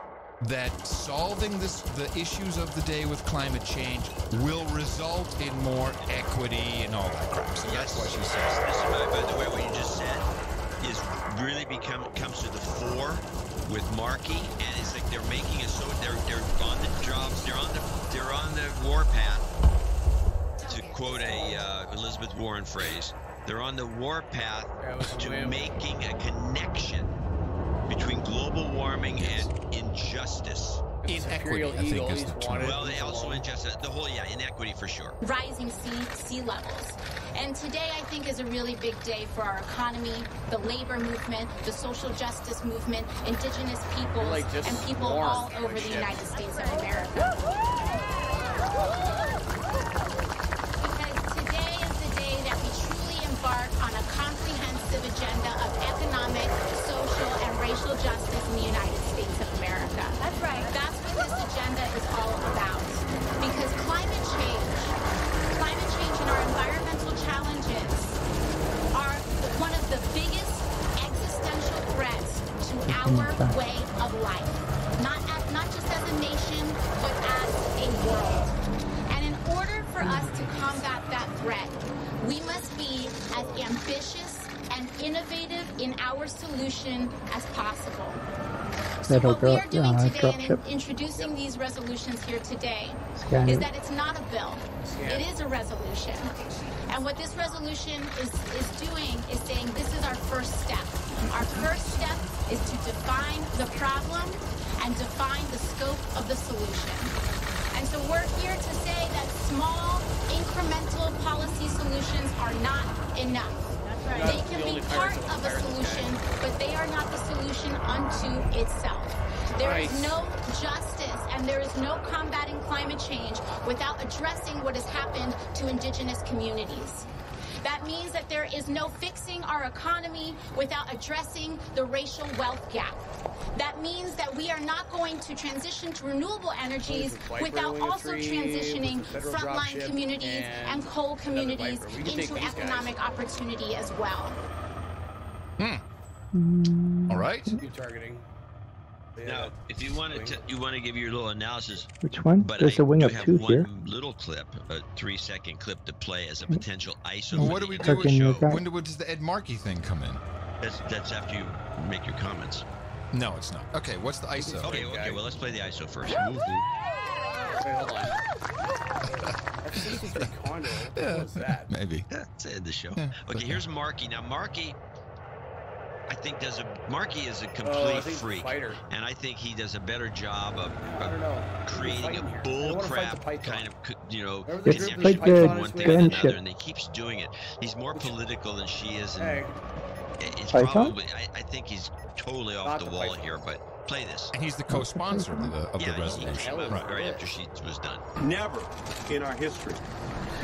[SPEAKER 1] that solving the issues of the day with climate change will result in more equity and all that crap. So that's what she says.
[SPEAKER 2] This, by the way, what you just said is really comes to the fore with Markey, and it's like they're making it so they're on the jobs, they're on the warpath. To quote a Elizabeth Warren phrase, they're on the warpath to making a connection between global warming and injustice.
[SPEAKER 1] Inequity, I think, is the term.
[SPEAKER 2] Well, they also injustice, inequity for sure.
[SPEAKER 13] Rising sea levels. And today, I think, is a really big day for our economy, the labor movement, the social justice movement, indigenous peoples, and people all over the United States of America. Because today is the day that we truly embark on a comprehensive agenda of economic, social, and racial justice in the United States of America. That's right. That's what this agenda is all about. Because climate change and our environmental challenges are one of the biggest existential threats to our way of life. Not just as a nation, but as a world. And in order for us to combat that threat, we must be as ambitious and innovative in our solution as possible. So what we are doing today and introducing these resolutions here today is that it's not a bill. It is a resolution. And what this resolution is doing is saying this is our first step. Our first step is to define the problem and define the scope of the solution. And so we're here to say that small, incremental policy solutions are not enough. They can be part of a solution, but they are not the solution unto itself. There is no justice and there is no combating climate change without addressing what has happened to indigenous communities. That means that there is no fixing our economy without addressing the racial wealth gap. That means that we are not going to transition to renewable energies without also transitioning frontline communities and coal communities into economic opportunity as well.
[SPEAKER 1] All right.
[SPEAKER 4] Targeting.
[SPEAKER 2] Now, if you want to give your little analysis.
[SPEAKER 7] Which one?
[SPEAKER 2] But
[SPEAKER 7] There's a wing of two here.
[SPEAKER 2] One little clip, a 3-second clip to play as a potential ISO.
[SPEAKER 1] Well, what do we do with show? When does the Ed Markey thing come in?
[SPEAKER 2] That's after you make your comments.
[SPEAKER 1] No, it's not. Okay, what's the ISO?
[SPEAKER 2] Okay, well, let's play the ISO first.
[SPEAKER 4] Wait, hold on. What's that?
[SPEAKER 1] Maybe.
[SPEAKER 2] That's the end of the show. Okay, here's Markey. Now, Markey, I think Markey is a complete freak, and I think he does a better job of creating a bullcrap kind of,
[SPEAKER 7] It's like the gunship.
[SPEAKER 2] and he keeps doing it. He's more political than she is, and it's
[SPEAKER 7] Python?
[SPEAKER 2] probably. I think he's totally off the wall here, but play this.
[SPEAKER 1] And he's the co-sponsor of the resolution,
[SPEAKER 2] right after she was done.
[SPEAKER 15] Never in our history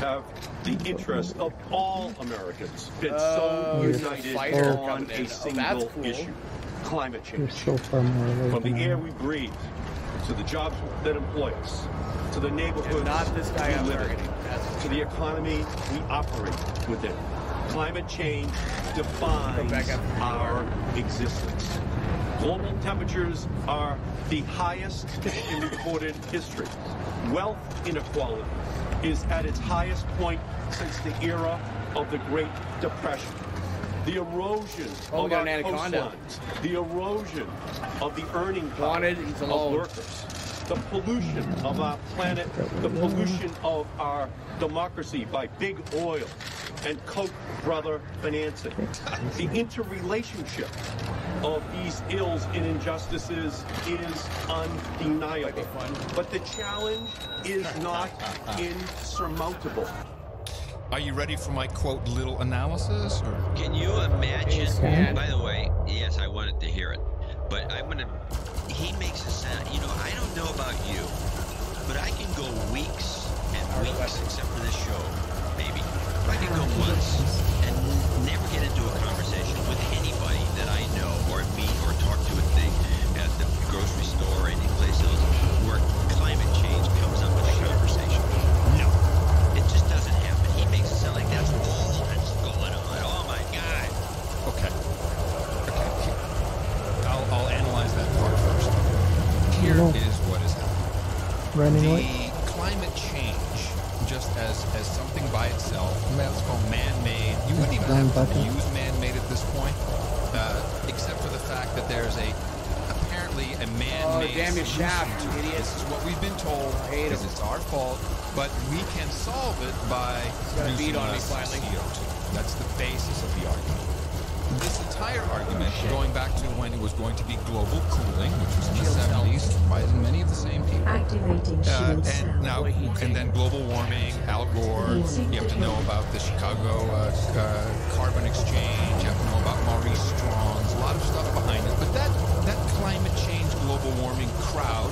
[SPEAKER 15] have the interest of all Americans been so united on a single issue: climate change.
[SPEAKER 7] So far more away
[SPEAKER 15] from the air we breathe, to the jobs that employ us, to the neighborhoods we live in, to the economy we operate within. Climate change defines our existence. Global temperatures are the highest in recorded history. Wealth inequality is at its highest point since the era of the Great Depression. The erosion of our coastlines, the erosion of the earning power of workers, the pollution of our planet, the pollution of our democracy by big oil and Koch brother financing. The interrelationship of these ills and injustices is undeniable. But the challenge is not insurmountable.
[SPEAKER 1] Are you ready for my quote little analysis? Or?
[SPEAKER 2] Can you imagine? By the way, yes, I wanted to hear it, but he makes it sound. I don't know about you, but I can go weeks and weeks, except for this show, maybe. I can go months and never get into a conversation with anybody that I know or meet or talk to at the grocery store or any place else where climate change comes up in a conversation. No, it just doesn't happen. He makes it sound like that's all that's going on. Oh my God.
[SPEAKER 1] Okay. I'll analyze that part first. Here
[SPEAKER 7] anymore?
[SPEAKER 1] The climate change, just as something by itself, that's called man-made. You wouldn't even have to use man-made at this point, except for the fact that there's apparently a man-made
[SPEAKER 4] shaft,
[SPEAKER 1] solution to it. This is what we've been told, because it's our fault, but we can solve it by using less CO2. That's the basis of the argument. This entire argument, going back to when it was going to be global cooling, which was in the 70s, by many of the same people.
[SPEAKER 16] Activating shield
[SPEAKER 1] and now, and then global warming, Al Gore. You have to know about the Chicago carbon exchange. You have to know about Maurice Strong's. A lot of stuff behind it. But that climate change, global warming crowd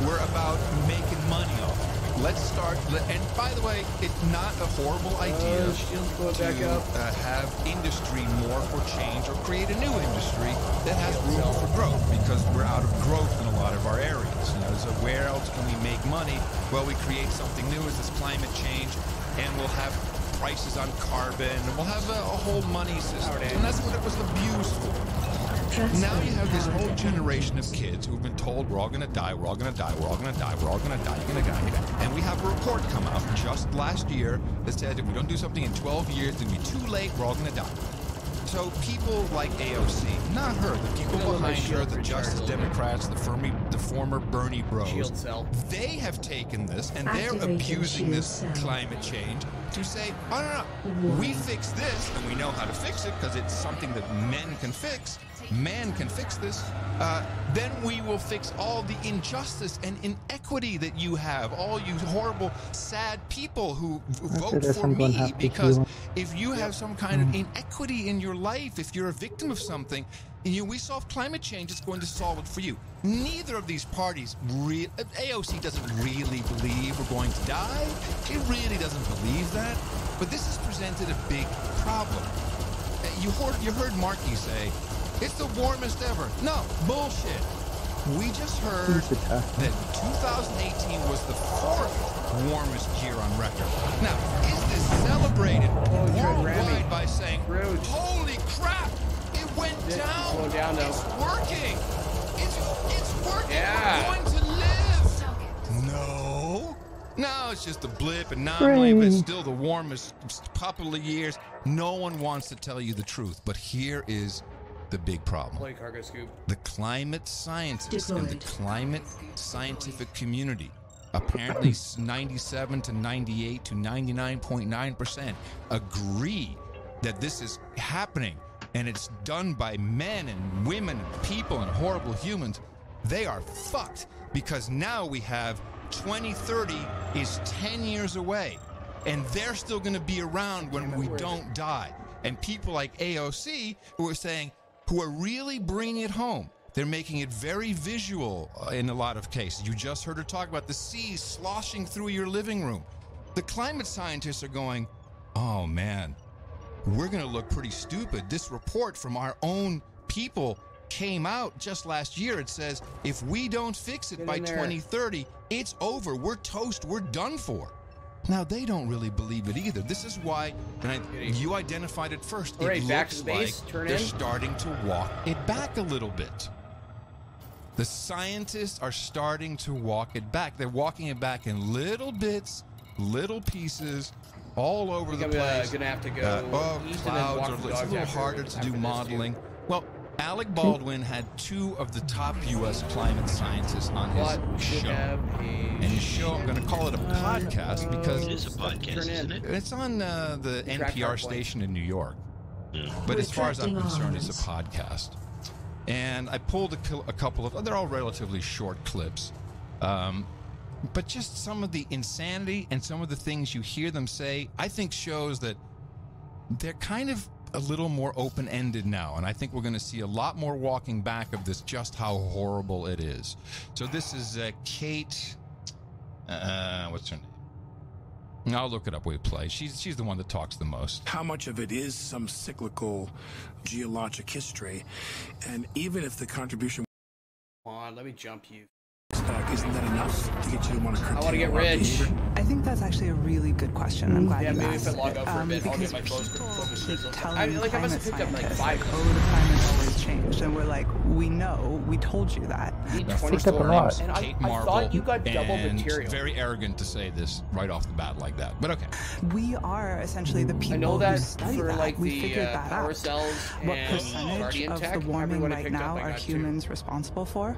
[SPEAKER 1] were about making money off it. Let's start, and by the way, it's not a horrible idea to have industry more for change or create a new industry that has room for growth, because we're out of growth in a lot of our areas. You know, so where else can we make money? Well, we create something new as this climate change, and we'll have prices on carbon, and we'll have a whole money system, and that's what it was abused for. Now you have this whole generation of kids who've been told we're all going to die, we're all going to die, we're all going to die, we're all going to die, you're going to die. And we have a report come out just last year that said if we don't do something in 12 years, it's going to be too late, we're all going to die. So people like AOC, not her, the people behind her, the Justice Democrats, the former Bernie bros, they have taken this and they're abusing this climate change to say, oh, no, we fix this and we know how to fix it because it's something that men can fix. Man can fix this, then we will fix all the injustice and inequity that you have, all you horrible, sad people who vote for me, because if you have some kind of inequity in your life, if you're a victim of something, we solve climate change, it's going to solve it for you. Neither of these parties, AOC doesn't really believe we're going to die. She really doesn't believe that, but this has presented a big problem. You heard Markey say, it's the warmest ever. No, bullshit. We just heard that 2018 was the 4th warmest year on record. Now, is this celebrated worldwide by saying, holy crap, it went down. It's working. It's working. Yeah. We're going to live. No, it's just a blip, anomaly, but it's still the warmest couple of years. No one wants to tell you the truth, but here is the big problem. The climate scientists and the climate scientific community, apparently 97 to 98 to 99.9% agree that this is happening, and it's done by men and women and people and horrible humans. They are fucked, because now we have 2030 is 10 years away, and they're still going to be around when we don't die. And people like AOC who are saying, who are really bringing it home. They're making it very visual in a lot of cases. You just heard her talk about the seas sloshing through your living room. The climate scientists are going, oh man, we're going to look pretty stupid. This report from our own people came out just last year. It says, if we don't fix it by 2030, it's over. We're toast. We're done for. Now, they don't really believe it either. This is why, and you identified it first, it looks like they're starting to walk it back a little bit. The scientists are starting to walk it back. They're walking it back in little bits, little pieces, all over the place.
[SPEAKER 4] Gonna have to go
[SPEAKER 1] clouds, or it's a little harder to do modeling. Well, Alec Baldwin had 2 of the top U.S. climate scientists on his show. And his show, I'm going to call it a podcast because
[SPEAKER 2] it is a podcast, isn't it?
[SPEAKER 1] It's on the NPR station in New York. But as far as I'm concerned, it's a podcast. And I pulled a couple of, they're all relatively short clips. But just some of the insanity and some of the things you hear them say, I think shows that they're kind of a little more open-ended now, and I think we're going to see a lot more walking back of this, just how horrible it is. So this is Kate, what's her name? I'll look it up when we play. She's the one that talks the most.
[SPEAKER 17] How much of it is some cyclical geologic history, and even if the contribution...
[SPEAKER 4] Come on, let me jump you.
[SPEAKER 17] Isn't that enough to get you to want to curtail?
[SPEAKER 4] I want to get rich.
[SPEAKER 18] I think that's actually a really good question. I'm glad you asked
[SPEAKER 4] maybe if I log up for a bit, I'll get my focus. I must have picked up like 5
[SPEAKER 18] code of climate always changed, and we're like, we know, we told you that.
[SPEAKER 1] First of all,
[SPEAKER 4] and
[SPEAKER 1] Kate
[SPEAKER 4] I
[SPEAKER 1] Marvel,
[SPEAKER 4] thought you got double
[SPEAKER 1] and
[SPEAKER 4] material.
[SPEAKER 1] it's very arrogant to say this right off the bat like that, but okay.
[SPEAKER 18] We are essentially the people
[SPEAKER 4] I know that
[SPEAKER 18] who study
[SPEAKER 4] for
[SPEAKER 18] that.
[SPEAKER 4] like
[SPEAKER 18] We
[SPEAKER 4] the
[SPEAKER 18] figured that
[SPEAKER 4] power
[SPEAKER 18] out.
[SPEAKER 4] cells
[SPEAKER 18] What
[SPEAKER 4] and
[SPEAKER 18] percentage
[SPEAKER 4] Guardian
[SPEAKER 18] of
[SPEAKER 4] tech,
[SPEAKER 18] the warming
[SPEAKER 4] everyone I
[SPEAKER 18] right
[SPEAKER 4] picked up,
[SPEAKER 18] now
[SPEAKER 4] I
[SPEAKER 18] are
[SPEAKER 4] got
[SPEAKER 18] humans responsible for?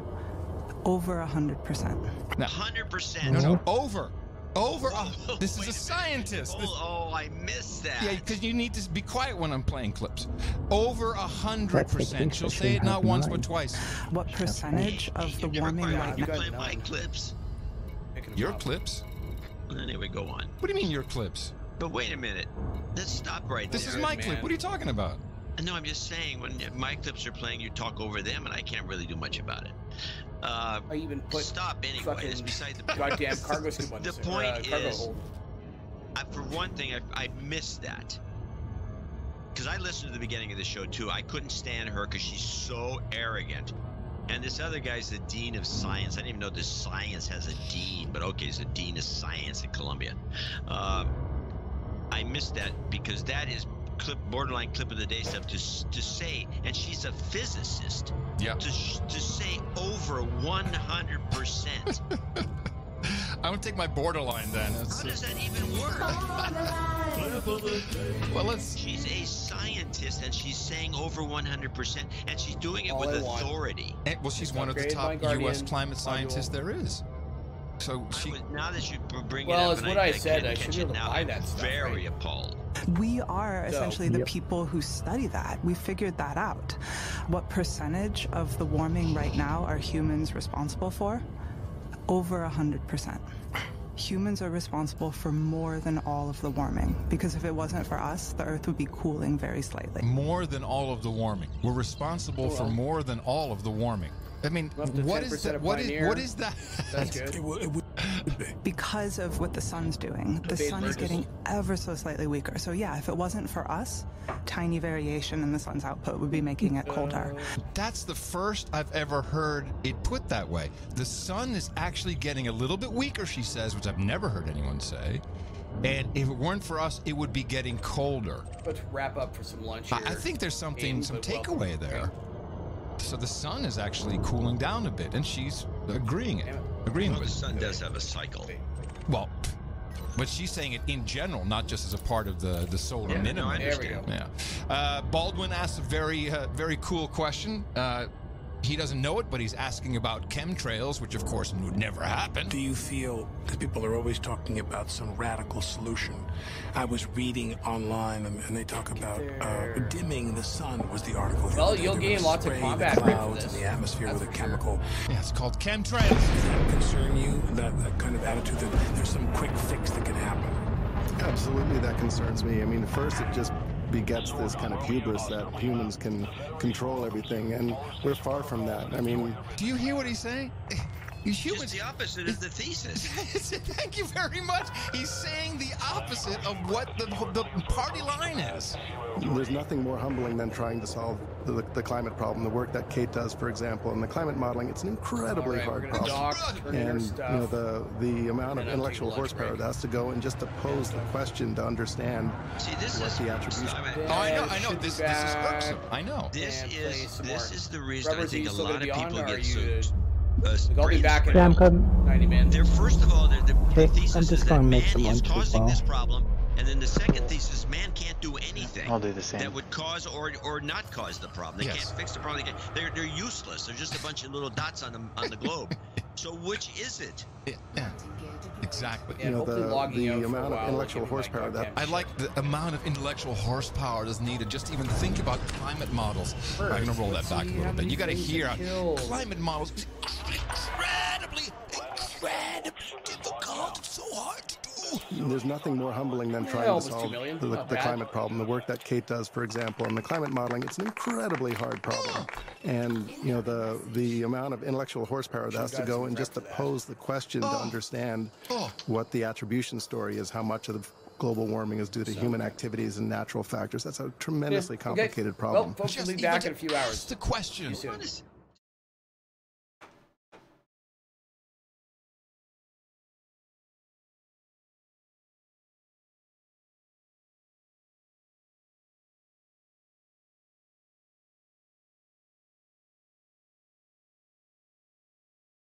[SPEAKER 18] Over 100%.
[SPEAKER 2] 100%.
[SPEAKER 1] No, over. This is a scientist.
[SPEAKER 2] Oh, I missed that.
[SPEAKER 1] Yeah, because you need to be quiet when I'm playing clips. Over 100%. She'll say it not once but twice.
[SPEAKER 18] What percentage of the warming right now?
[SPEAKER 2] Play my clips.
[SPEAKER 1] Your clips?
[SPEAKER 2] Anyway, go on.
[SPEAKER 1] What do you mean your clips?
[SPEAKER 2] But wait a minute. Let's stop right there.
[SPEAKER 1] This is my clip. What are you talking about?
[SPEAKER 2] No, I'm just saying, when my clips are playing, you talk over them, and I can't really do much about it.
[SPEAKER 4] I even put
[SPEAKER 2] stop anyway. It's beside the point.
[SPEAKER 4] Goddamn cargo scoop on
[SPEAKER 2] The
[SPEAKER 4] this,
[SPEAKER 2] point
[SPEAKER 4] cargo
[SPEAKER 2] is,
[SPEAKER 4] hold.
[SPEAKER 2] for one thing, I missed that. Because I listened to the beginning of the show, too. I couldn't stand her because she's so arrogant. And this other guy's the dean of science. I didn't even know this science has a dean, but okay, he's a dean of science at Columbia. I missed that because that is borderline clip of the day stuff to say, and she's a physicist.
[SPEAKER 1] Yeah.
[SPEAKER 2] To say over 100%.
[SPEAKER 1] I would take my borderline then.
[SPEAKER 2] How does that even work?
[SPEAKER 1] Well,
[SPEAKER 2] she's a scientist and she's saying over 100%, and she's doing it with authority.
[SPEAKER 1] Well, she's one of the top U.S. climate scientists there is. So
[SPEAKER 2] now that you bring
[SPEAKER 4] it
[SPEAKER 2] up,
[SPEAKER 4] it's what I said. I should be able to buy that stuff.
[SPEAKER 2] Very appalled.
[SPEAKER 18] We are essentially the people who study that. We figured that out. What percentage of the warming right now are humans responsible for? Over 100%. Humans are responsible for more than all of the warming, because if it wasn't for us, the Earth would be cooling very slightly.
[SPEAKER 1] More than all of the warming. We're responsible for more than all of the warming. I mean, what is that? What is that?
[SPEAKER 4] That's good.
[SPEAKER 18] Because of what the sun's doing. The sun is getting ever so slightly weaker. So yeah, if it wasn't for us, tiny variation in the sun's output would be making it colder.
[SPEAKER 1] That's the first I've ever heard it put that way. The sun is actually getting a little bit weaker, she says, which I've never heard anyone say. And if it weren't for us, it would be getting colder.
[SPEAKER 4] Let's wrap up for some lunch here.
[SPEAKER 1] I think there's some takeaway there. So the sun is actually cooling down a bit, and she's agreeing with
[SPEAKER 2] the sun does have a cycle.
[SPEAKER 1] Well, but she's saying it in general, not just as a part of the solar minimum.
[SPEAKER 2] No, I understand.
[SPEAKER 1] Yeah. Baldwin asks a very cool question. He doesn't know it, but he's asking about chemtrails, which of course would never happen.
[SPEAKER 17] Do you feel, because people are always talking about some radical solution. I was reading online and they talk about dimming the sun was the article.
[SPEAKER 4] Well, you'll gain lots of combat
[SPEAKER 17] clouds in the atmosphere with a chemical.
[SPEAKER 1] Yeah, it's called chemtrails.
[SPEAKER 17] Does that concern you, that kind of attitude that there's some quick fix that can happen?
[SPEAKER 16] Absolutely, that concerns me. I mean, first it just begets this kind of hubris that humans can control everything, and we're far from that. I mean,
[SPEAKER 1] do you hear what he's saying?
[SPEAKER 2] Humans, the opposite of the thesis.
[SPEAKER 1] Thank you very much. He's saying the opposite of what the party line is.
[SPEAKER 16] There's nothing more humbling than trying to solve the climate problem. The work that Kate does, for example, in the climate modeling, it's an incredibly hard problem. And the amount of intellectual horsepower that has to go and just to pose the question to understand what the attribution.
[SPEAKER 1] I know. This is irksome. I know.
[SPEAKER 2] This is the reason I think a lot of people get so.
[SPEAKER 4] I'll be back in
[SPEAKER 7] 90
[SPEAKER 4] minutes.
[SPEAKER 2] First of all, the thesis
[SPEAKER 7] I'm just
[SPEAKER 2] is that
[SPEAKER 7] gonna make
[SPEAKER 2] man
[SPEAKER 7] some
[SPEAKER 2] is
[SPEAKER 7] lunch as
[SPEAKER 2] causing
[SPEAKER 7] well.
[SPEAKER 2] this problem, and then the second thesis, man can't do anything.
[SPEAKER 8] I'll do the same.
[SPEAKER 2] That would cause or not cause the problem. They can't fix the problem. They're useless. They're just a bunch of little dots on the globe. So which is it?
[SPEAKER 1] Yeah. Exactly.
[SPEAKER 16] You know, the amount of intellectual horsepower that
[SPEAKER 1] I like the amount of intellectual horsepower that's needed just to even think about climate models. I'm gonna roll that back a little bit. You got to hear climate models is incredibly difficult. It's so hard to do.
[SPEAKER 16] There's nothing more humbling than trying to solve the climate problem. The work that Kate does, for example, in the climate modeling, it's an incredibly hard problem. And you know, the amount of intellectual horsepower that has to go and just to pose the question to understand what the attribution story is, how much of the global warming is due to human activities and natural factors. That's a tremendously complicated problem.
[SPEAKER 4] Well, folks, we'll be back in a few hours.
[SPEAKER 1] That's the question.